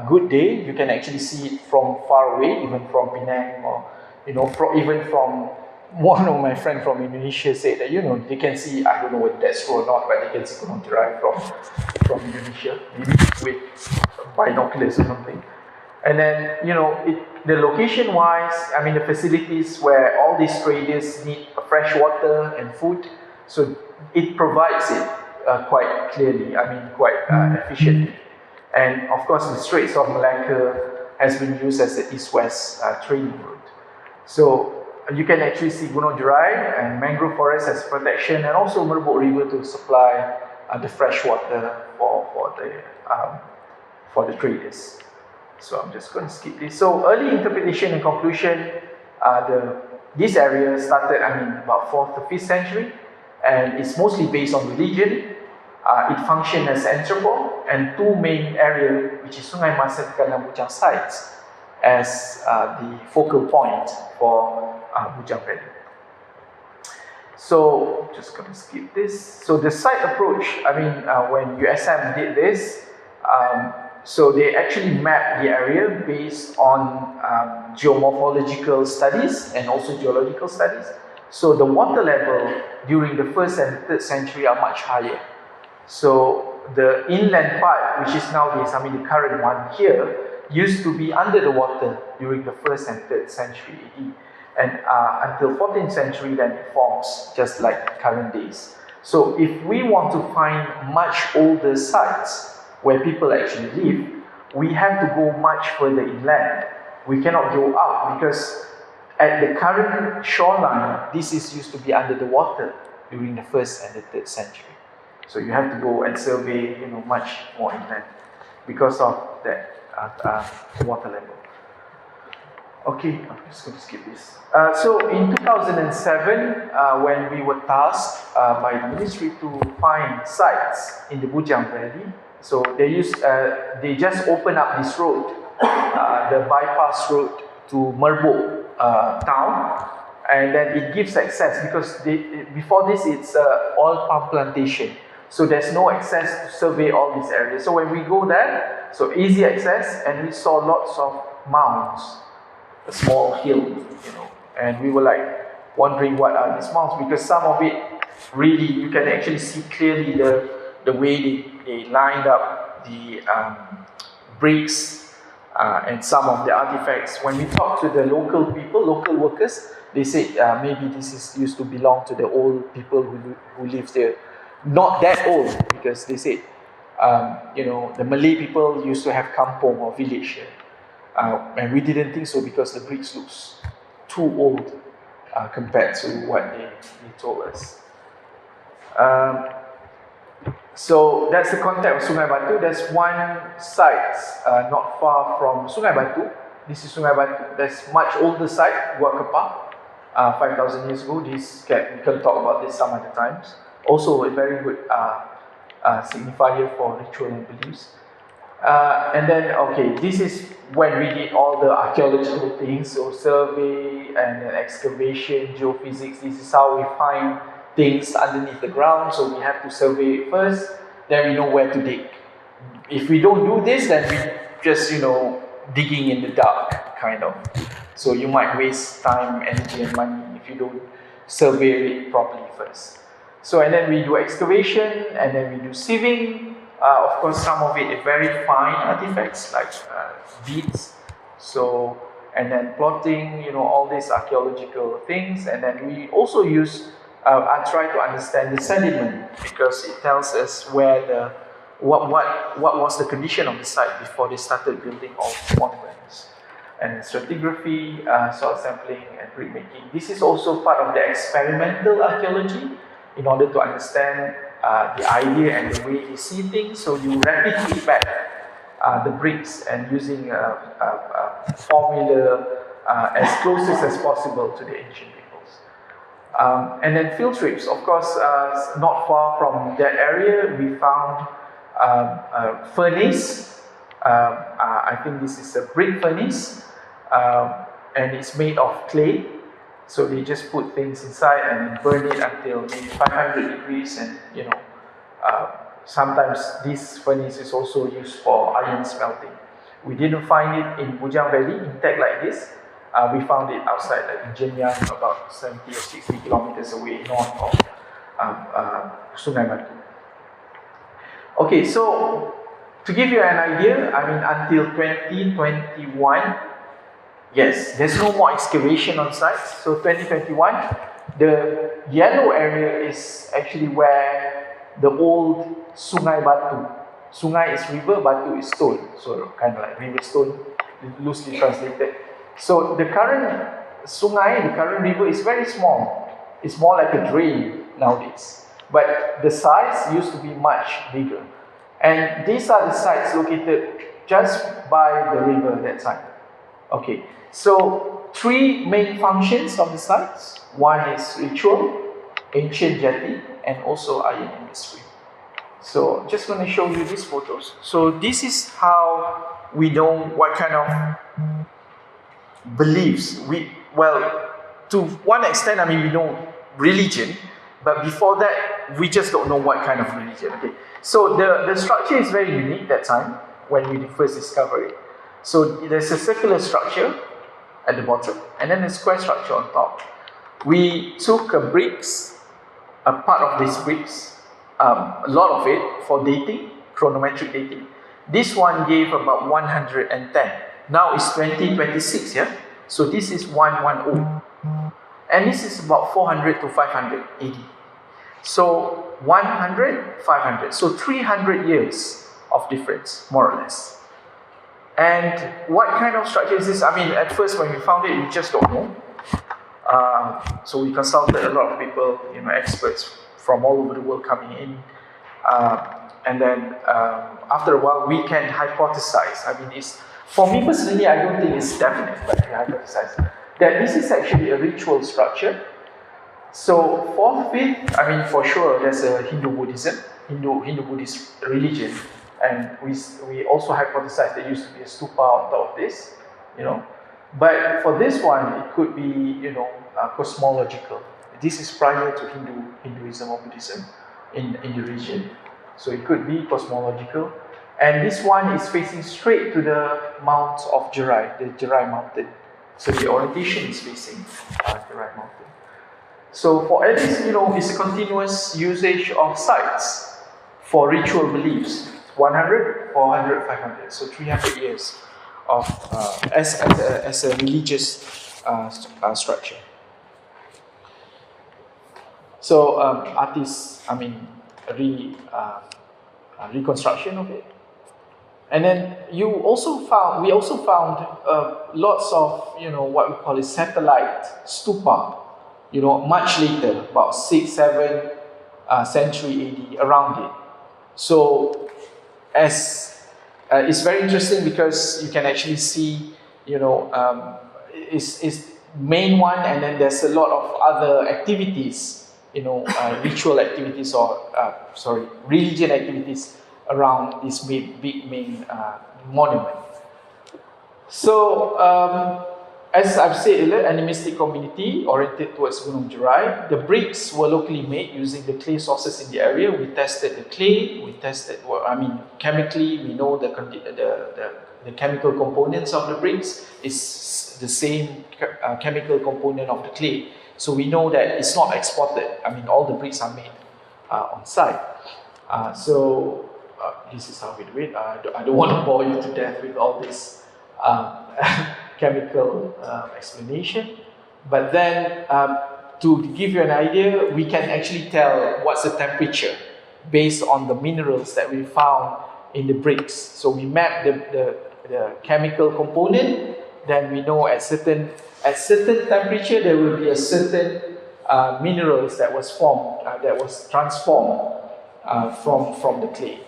A: good day. You can actually see it from far away, even from Penang, or even from one of my friends from Indonesia said that they can see. I don't know whether that's true or not, but they can see Gunung Jerai from Indonesia, maybe with binoculars or something. And then the location-wise, the facilities where all these traders need fresh water and food. So it provides it quite clearly, quite efficiently. And of course, the Straits of Malacca has been used as the east-west trading route. So you can actually see Gunung Jerai and mangrove forest as protection, and also Merbok River to supply the fresh water for the traders. So I'm just going to skip this. So early interpretation and conclusion, this area started about 4th to 5th century. And it's mostly based on religion. It functioned as Ancestral, and two main areas, which is Sungai Masan and Bujang sites, as the focal point for Bujang Valley. So, just going to skip this. So the site approach, when USM did this, so they actually mapped the area based on geomorphological studies and also geological studies. So the water level during the 1st and 3rd century are much higher. So the inland part, which is nowadays, the current one here, used to be under the water during the 1st and 3rd century AD. And until 14th century, then it forms just like current days. So if we want to find much older sites where people actually live, we have to go much further inland. We cannot go out because at the current shoreline, this is used to be under the water during the 1st and the 3rd century. So you have to go and survey, much more inland because of that water level. Okay, I'm just going to skip this. So in 2007, when we were tasked by the ministry to find sites in the Bujang Valley, so they just opened up this road, the bypass road to Merbok town, and then it gives access because before this it's oil palm plantation, so there's no access to survey all these areas. So when we go there, So easy access, and we saw lots of mounds, a small hill, and we were like wondering what are these mounds, because some of it really you can actually see clearly the way they lined up the bricks and some of the artifacts. When we talked to the local people, local workers, they said maybe this used to belong to the old people who lived there. Not that old, because they said the Malay people used to have kampong or village here. And we didn't think so, because the bricks looks too old compared to what they told us. So that's the context of Sungai Batu. There's one site not far from Sungai Batu. This is Sungai Batu. There's much older site, Gua Kepa, 5,000 years ago. We can talk about this some other times. Also a very good signifier for ritual and beliefs. And then, this is when we did all the archaeological things, so survey and then excavation, geophysics. This is how we find things underneath the ground, so we have to survey it first, then we know where to dig. If we don't do this, then we just, digging in the dark, kind of. So you might waste time, energy and money if you don't survey it properly first. So, and then we do excavation, and then we do sieving. Of course, some of it is very fine artifacts, like beads. So, and then plotting, all these archaeological things. And then we also use, I try to understand the sediment, because it tells us where what was the condition of the site before they started building all the monuments. And stratigraphy, soil sampling, and brick making. This is also part of the experimental archaeology, in order to understand the idea and the way they see things. So you replicate back the bricks, and using a formula as closest as possible to the ancient peoples. And then field trips, of course, not far from that area, we found a furnace. I think this is a brick furnace, and it's made of clay. So they just put things inside and then burn it until maybe 500 degrees, and sometimes this furnace is also used for iron smelting. We didn't find it in Bujang Valley intact like this. We found it outside, like in Jenyang, about 70 or 60 kilometers away north of Sungai Batu. Okay, so to give you an idea, until 2021, yes, there's no more excavation on site. So 2021, the yellow area is actually where the old Sungai Batu. Sungai is river, Batu is stone. So kind of like river stone, loosely translated. So the current Sungai, the current river is very small. It's more like a drain nowadays. But the size used to be much bigger. And these are the sites located just by the river at that time. Okay. So, three main functions of the sites. One is ritual, ancient jetty, and also iron industry. So, just going to show you these photos. So, this is how we know what kind of beliefs. To one extent, we know religion, but before that, we just don't know what kind of religion. Okay. So, the structure is very unique that time when we first discovered it. So, there's a circular structure at the bottom, and then a square structure on top. We took bricks, a part of these bricks, a lot of it for dating, chronometric dating. This one gave about 110. Now it's 2026, yeah? So this is 110. And this is about 400 to 500 AD. So 100, 500. So 300 years of difference, more or less. And what kind of structure is this? At first when we found it, we just don't know. So we consulted a lot of people, experts from all over the world coming in. And then after a while, we can hypothesize. For me personally, I don't think it's definite, but we hypothesize that this is actually a ritual structure. So 4th, 5th, for sure, there's a Hindu-Buddhism, Hindu-Buddhist religion. And we also hypothesized there used to be a stupa on top of this, But for this one, it could be, cosmological. This is prior to Hinduism or Buddhism in the region. So it could be cosmological. And this one is facing straight to the Mount of Jerai, the Jerai mountain. So the orientation is facing Jerai mountain. So for Alice, it's a continuous usage of sites for ritual beliefs. 100, 400, 500. So 300 years of as a religious structure. So artists, reconstruction of it. And then we also found lots of what we call a satellite stupa, much later, about 6th, 7th century AD, around it. So it's very interesting because you can actually see it's main one, and then there's a lot of other activities, ritual activities or religion activities around this big main monument. So, as I've said earlier, animistic community oriented towards Gunung Jerai. The bricks were locally made using the clay sources in the area. We tested the clay. We tested, chemically, we know the chemical components of the bricks is the same chemical component of the clay. So we know that it's not exported. All the bricks are made on site. This is how we do it. I don't want to bore you to death with all this chemical explanation. But then, to give you an idea, we can actually tell what's the temperature based on the minerals that we found in the bricks. So we map the chemical component, then we know at certain temperature there will be a certain minerals that was formed, that was transformed from the clay.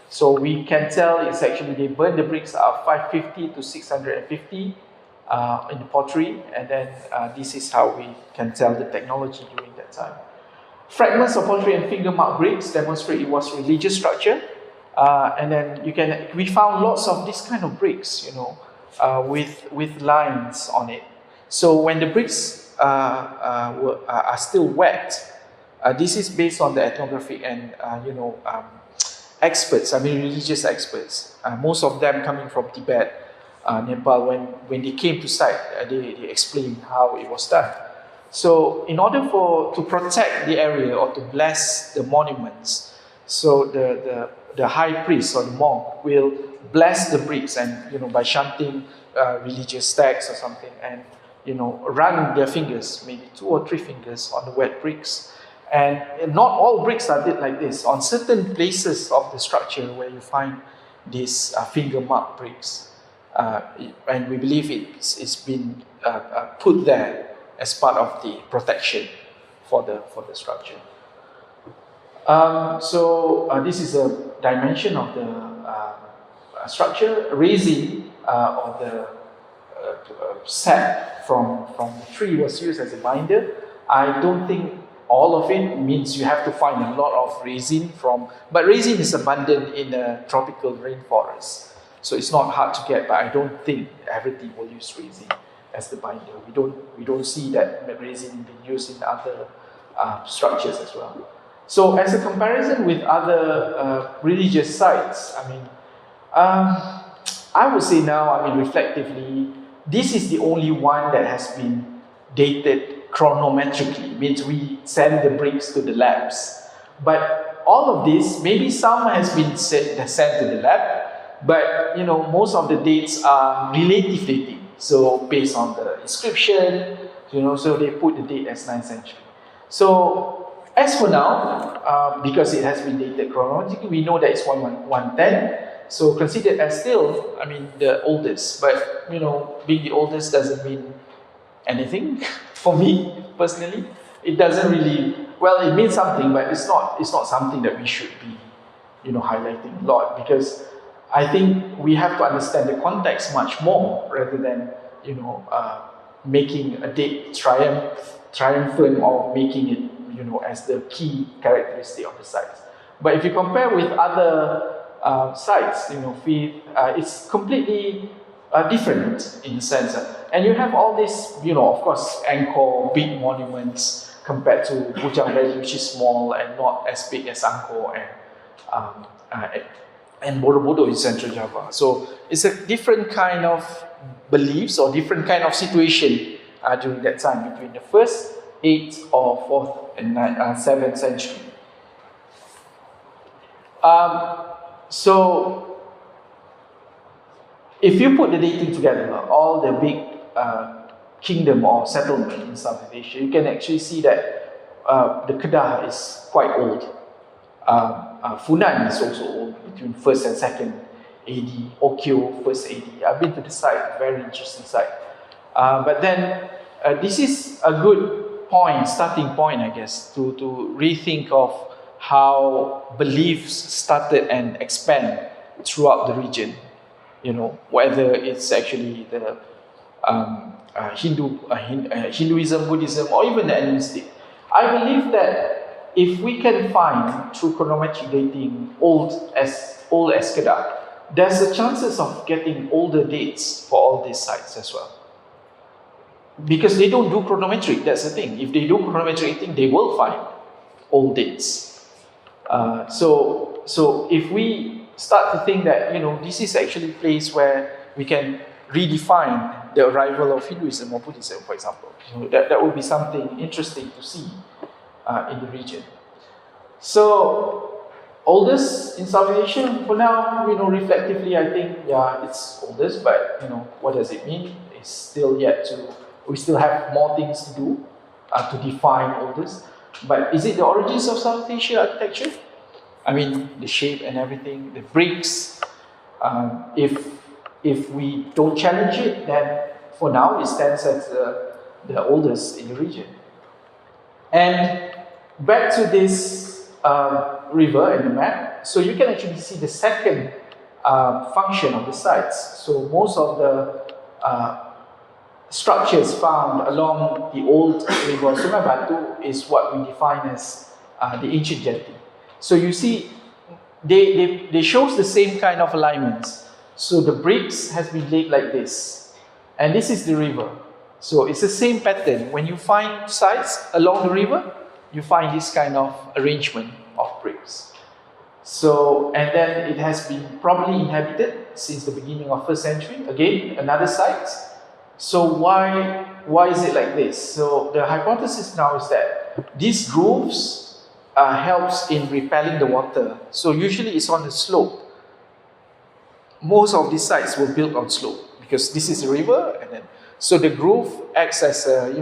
A: So we can tell it's actually they burn the bricks at 550 to 650 in the pottery, and then this is how we can tell the technology during that time. Fragments of pottery and finger mark bricks demonstrate it was religious structure, and then we found lots of this kind of bricks, with lines on it. So when the bricks are still wet, this is based on the ethnographic and experts, religious experts, most of them coming from Tibet, Nepal. When they came to site, they explained how it was done. So in order to protect the area or to bless the monuments, so the high priest or the monk will bless the bricks and by chanting religious texts or something, and run their fingers, maybe 2 or 3 fingers on the wet bricks. And not all bricks are did like this. On certain places of the structure where you find these finger mark bricks, and we believe it's been put there as part of the protection for the structure. This is a dimension of the structure. Resin or the sap from the tree was used as a binder. I don't think all of it means you have to find a lot of resin but resin is abundant in a tropical rainforest, so it's not hard to get. But I don't think everything will use resin as the binder. We don't see that resin being used in other structures as well. So as a comparison with other religious sites, I would say now, reflectively, this is the only one that has been dated chronometrically, means we send the bricks to the labs. But all of this, maybe some has been sent to the lab, but most of the dates are relative dating. So based on the inscription, so they put the date as 9th century. So as for now, because it has been dated chronologically, we know that it's 110. So considered as still, the oldest. But being the oldest doesn't mean anything for me personally. It doesn't really, it means something, but it's not something that we should be highlighting a lot, because I think we have to understand the context much more rather than making a date triumphant or making it as the key characteristic of the sites. But if you compare with other sites, it's completely different in a sense. And you have all these, of course, Angkor, big monuments compared to Bujang Valley, which is small and not as big as Angkor and and Borobudur in Central Java. So it's a different kind of beliefs or different kind of situation during that time between the 1st, 8th or 4th and 7th century. So if you put the dating together, all the big kingdom or settlement in Southeast Asia, you can actually see that the Kedah is quite old. Funan is also old, between 1st and 2nd AD. Okyo, 1st AD. I've been to the site, very interesting site. But then this is a good point, starting point, I guess, to rethink of how beliefs started and expand throughout the region. You know, whether it's actually the Hinduism, Buddhism, or even the animistic. I believe that if we can find through chronometric dating old as Kedah, there's a chances of getting older dates for all these sites as well. Because they don't do chronometric, that's the thing. If they do chronometric dating, they will find old dates. So if we start to think that, you know, this is actually a place where we can redefine the arrival of Hinduism or Buddhism, for example. So that would be something interesting to see in the region. So, oldest in Southeast Asia, for now, you know, reflectively, I think, yeah, it's oldest, but, you know, what does it mean? It's still yet to, we still have more things to do to define oldest. But is it the origins of South Asia architecture? I mean, the shape and everything, the bricks. If we don't challenge it, then for now it stands as the oldest in the region. And back to this river in the map, so you can actually see the second function of the sites. So most of the structures found along the old river Sungai Batu is what we define as the ancient jetty. So you see, they shows the same kind of alignments. So the bricks has been laid like this, and this is the river. So it's the same pattern. When you find sites along the river, you find this kind of arrangement of bricks. So, and then it has been probably inhabited since the beginning of 1st century. Again, another site. So why is it like this? So the hypothesis now is that these grooves helps in repelling the water. So usually it's on the slope. Most of these sites were built on slope because this is a river, and then so the groove acts as a,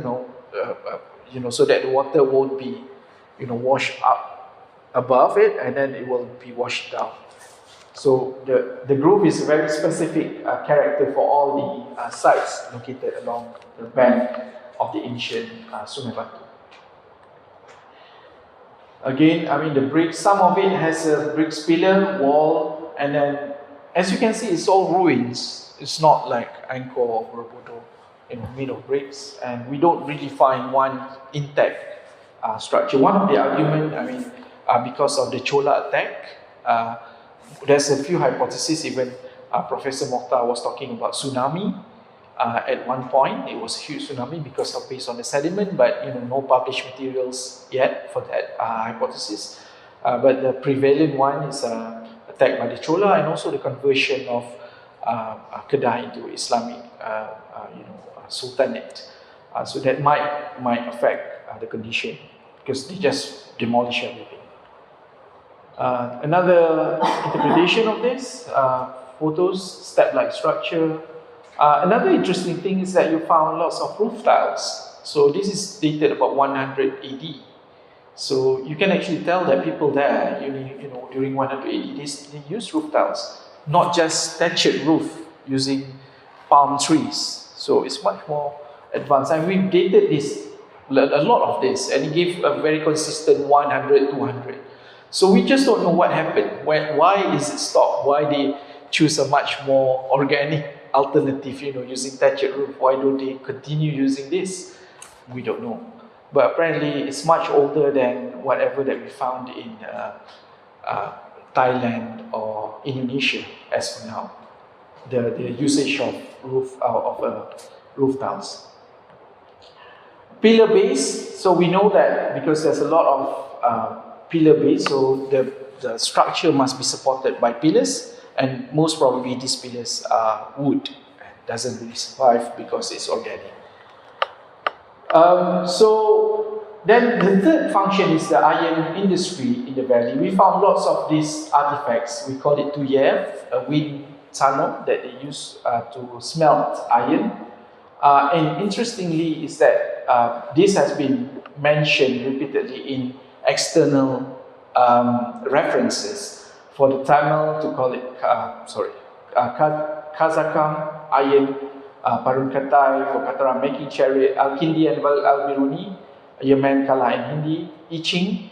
A: so that the water won't be, washed up above it, and then it will be washed down. So the groove is a very specific character for all the sites located along the bank of the ancient Sungai Batu. Again, I mean the bricks, some of it has a bricks pillar, wall, and then as you can see, it's all ruins. It's not like Angkor or Borobudur, made of bricks, and we don't really find one intact structure. One of the arguments, because of the Chola attack, there's a few hypotheses. Even Professor Mokhtar was talking about tsunami. At one point, it was a huge tsunami based on the sediment, but no published materials yet for that hypothesis. But the prevalent one is attack by the Chola, and also the conversion of Kedah into Islamic, sultanate. So that might affect the condition because they just demolish everything. Another interpretation of this, photos, step-like structure. Another interesting thing is that you found lots of roof tiles. So this is dated about 100 AD. So you can actually tell that people there, during 100 AD, they used roof tiles, not just thatched roof using palm trees. So it's much more advanced. And we've dated this, a lot of this, and it gave a very consistent 100, 200. So we just don't know what happened. Why is it stopped? Why they choose a much more organic alternative, using thatched roof? Why don't they continue using this? We don't know. But apparently it's much older than whatever that we found in Thailand or Indonesia as for now. The usage of roof tiles. Pillar base. So we know that because there's a lot of pillar base, so the the structure must be supported by pillars, and most probably these pillars are wood. It doesn't really survive because it's organic. So then the third function is the iron industry in the valley. We found lots of these artifacts. We call it tuyer, a wind tunnel that they use to smelt iron. And interestingly is that this has been mentioned repeatedly in external references. For the Tamil to call it, Kazakam, iron, Parunkatai, for Kataram, making chariot, Al-Kindi and Al-Biruni, Yemen, Kala and Hindi, I Ching,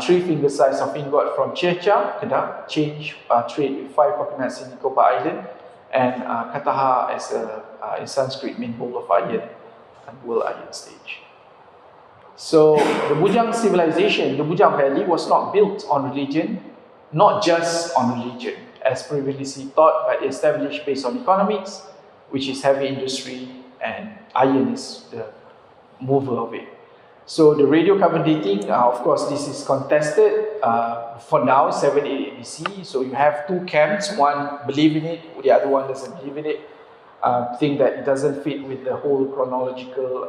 A: 3 finger size of ingot from Checha, Kedah, change trade with 5 coconuts in Nicobar Island, and Kataha as in Sanskrit means bowl of iron and world iron stage. So the Bujang civilization, the Bujang Valley was not built on religion, not just on religion, as previously thought, but established based on economics, which is heavy industry, and iron is the mover of it. So the radiocarbon dating, of course, this is contested for now, 788 BC. So you have 2 camps, one believe in it, the other one doesn't believe in it, think that it doesn't fit with the whole chronological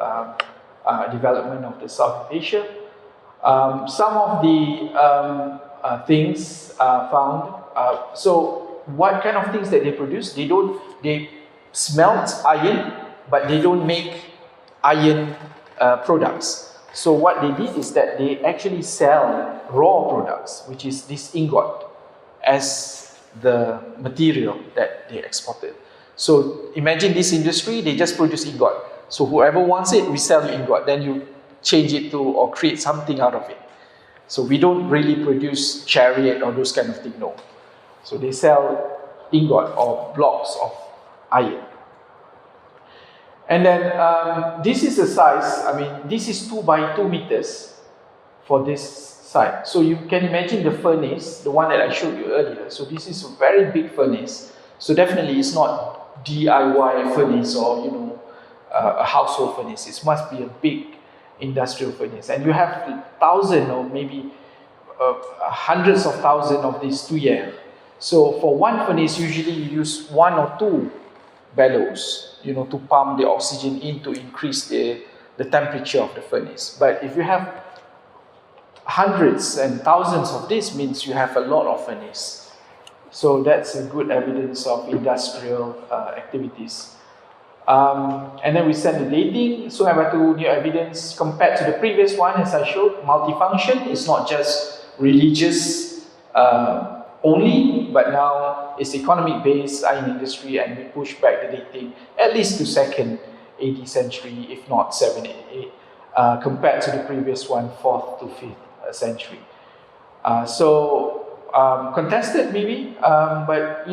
A: development of the South Asia. Some of the things found. So what kind of things that they produce? They smelt iron, but they don't make iron products. So what they did is that they actually sell raw products, which is this ingot, as the material that they exported. So imagine this industry, they just produce ingot. So whoever wants it, we sell you ingot. Then you change it to or create something out of it. So we don't really produce chariot or those kind of thing, no. So they sell ingot or blocks of iron. And then this is the size, this is 2 by 2 meters for this site. So you can imagine the furnace, the one that I showed you earlier. So this is a very big furnace. So definitely it's not DIY furnace or a household furnace. It must be a big industrial furnace. And you have thousands or maybe hundreds of thousands of these tuyer. So for one furnace, usually you use 1 or 2 bellows, to pump the oxygen in to increase the temperature of the furnace. But if you have hundreds and thousands of this, means you have a lot of furnace. So that's a good evidence of industrial activities. And then we send the dating. So I have new evidence compared to the previous one, as I showed. Multifunction is not just religious only, but now it's economic based iron industry, and we push back the dating at least to 2nd AD century, if not 788, compared to the previous one, 4th to 5th century. Contested maybe, but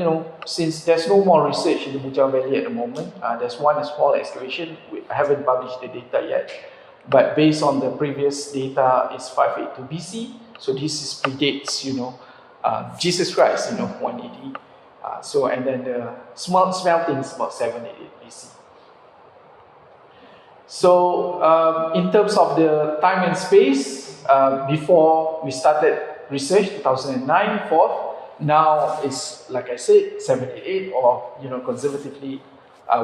A: since there's no more research in the Bujang Valley at the moment, there's one small excavation. I haven't published the data yet, but based on the previous data, it's 582 BC. So this predates, Jesus Christ, 180. And then the smelting is about 788 BC. So in terms of the time and space, before we started research, 2009, 4th, now it's, like I said, 788, or conservatively,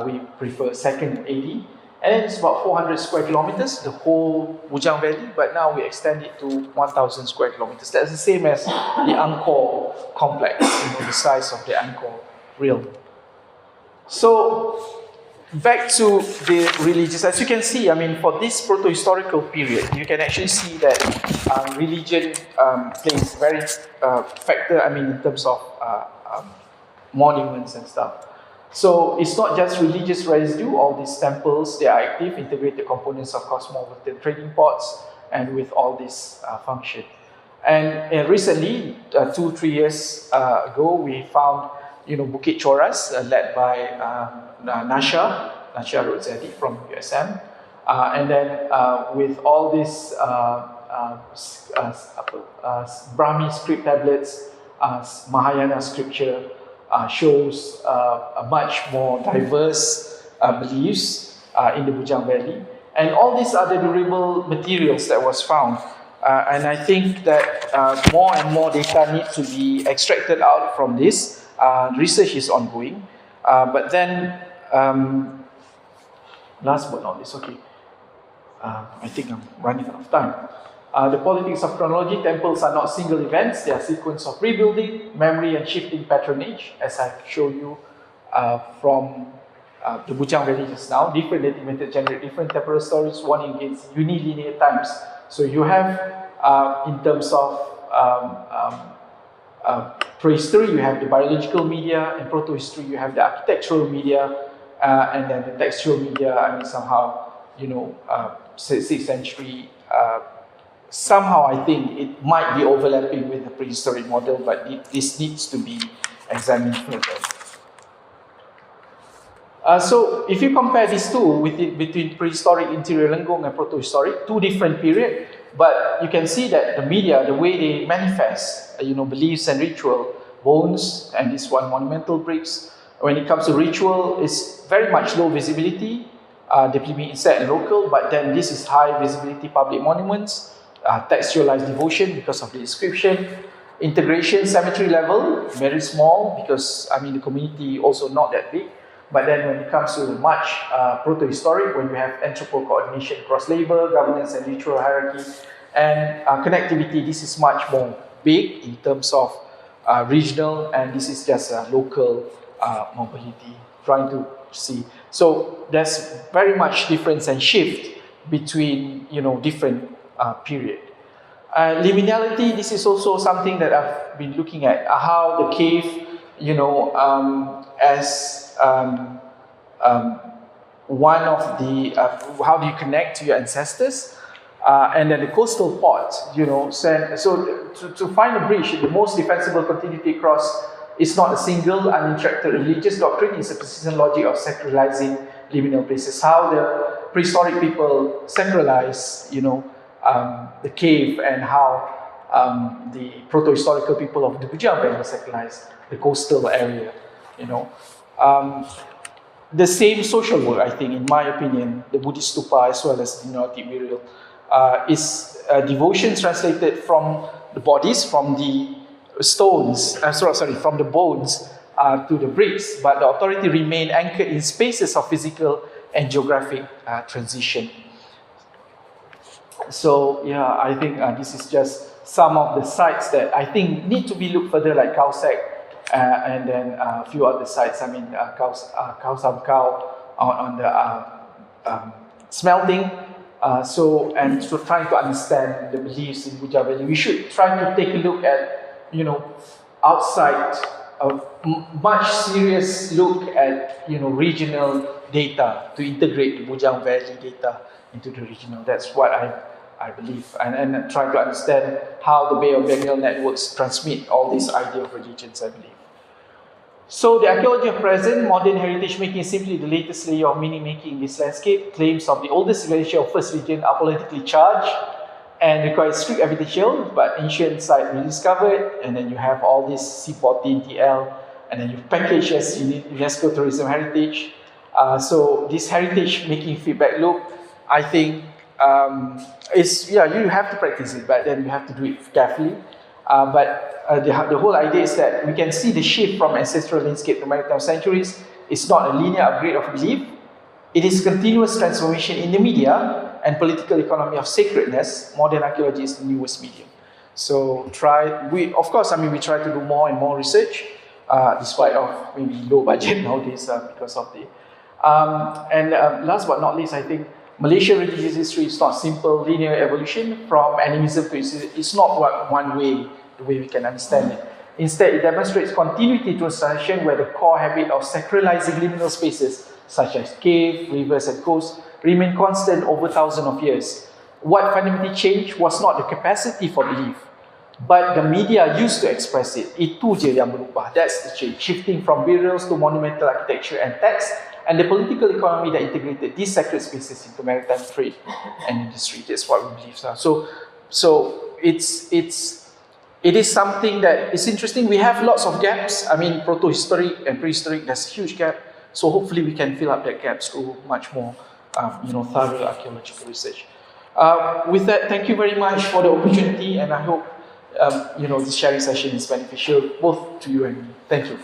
A: we prefer 2nd AD. And it's about 400 square kilometers, the whole Bujang Valley, but now we extend it to 1,000 square kilometers. That's the same as the Angkor complex, the size of the Angkor realm. So, back to the religious, as you can see, for this proto-historical period, you can actually see that religion plays very factor, in terms of monuments and stuff. So it's not just religious residue, all these temples, they are active, integrated components of cosmopolitan trading ports, and with all this function. And recently, 2-3 years ago, we found, Bukit Choras, led by Nasha Rodzadi from USM. And then with all these Brahmi script tablets, Mahayana scripture, shows a much more diverse beliefs in the Bujang Valley. And all these other durable materials that was found, And I think that more and more data need to be extracted out from this. Research is ongoing. But then, last but not least, okay. I think I'm running out of time. The politics of chronology, temples are not single events, they are sequence of rebuilding, memory and shifting patronage, as I showed you from the Bujang Valley just now. Different dating methods generate different temporal stories, warning against unilinear times. So you have, in terms of prehistory, you have the biological media, and protohistory, you have the architectural media, and then the textual media. I mean, somehow, 6th century. Somehow I think it might be overlapping with the prehistoric model, but this needs to be examined further. So if you compare these two between prehistoric interior Lenggong and protohistoric, two different periods, but you can see that the media, the way they manifest, beliefs and ritual, bones, and this one, monumental bricks, when it comes to ritual, it's very much low visibility, deeply inside and local, but then this is high visibility public monuments, textualized devotion because of the description, integration, cemetery level, very small because, the community also not that big. But then when it comes to much protohistoric, when you have anthropo coordination across labor, governance and ritual hierarchy, and connectivity, this is much more big in terms of regional, and this is just local mobility, trying to see. So there's very much difference and shift between, different period. Liminality, this is also something that I've been looking at, how the cave, as one of the, how do you connect to your ancestors? And then the coastal port, so to find a bridge, the most defensible continuity across is not a single uninterrupted religious doctrine, it's a persistent logic of sacralizing liminal places. How the prehistoric people sacralize, the cave, and how the proto-historical people of the Bujang Valley sacralize the coastal area, The same social work, I think, in my opinion, the Buddhist stupa as well as the Neolithic burial, is devotion translated from the bodies, from the stones, from the bones to the bricks, but the authority remained anchored in spaces of physical and geographic transition. So yeah, I think this is just some of the sites that I think need to be looked further, like Khao and then a few other sites. Khao Sam Khao on the smelting. So trying to understand the beliefs in Bujang Valley, we should try to take a look at, outside of much serious look at, regional data to integrate the Bujang Valley data into the regional. That's what I believe, and try to understand how the Bay of Bengal networks transmit all these ideas of religions, I believe. So the archaeology of present, modern heritage making is simply the latest layer of meaning making in this landscape. Claims of the oldest civilization of first region are politically charged and require strict evidential, but ancient site rediscovered, and then you have all this C14, TL, and then you package as UNESCO tourism heritage. So this heritage making feedback loop, I think, you have to practice it, but then you have to do it carefully. The whole idea is that we can see the shift from ancestral landscape to maritime sanctuaries. It's not a linear upgrade of belief. It is continuous transformation in the media and political economy of sacredness. Modern archaeology is the newest medium. So we try to do more and more research, despite of maybe low budget nowadays because of the. Last but not least, I think Malaysian religious history is not simple linear evolution from animism to it's not one way, the way we can understand it. Instead, it demonstrates continuity to a tradition where the core habit of sacralizing liminal spaces, such as caves, rivers, and coasts, remain constant over thousands of years. What fundamentally changed was not the capacity for belief, but the media used to express it. Itu je yang berubah. That's the change. Shifting from burials to monumental architecture and text, and the political economy that integrated these sacred spaces into maritime trade and industry. That's what we believe. So it is something that is interesting. We have lots of gaps. Protohistoric and prehistoric, there's a huge gap. So hopefully we can fill up that gap through much more, thorough archaeological research. With that, thank you very much for the opportunity, and I hope this sharing session is beneficial both to you and me. Thank you.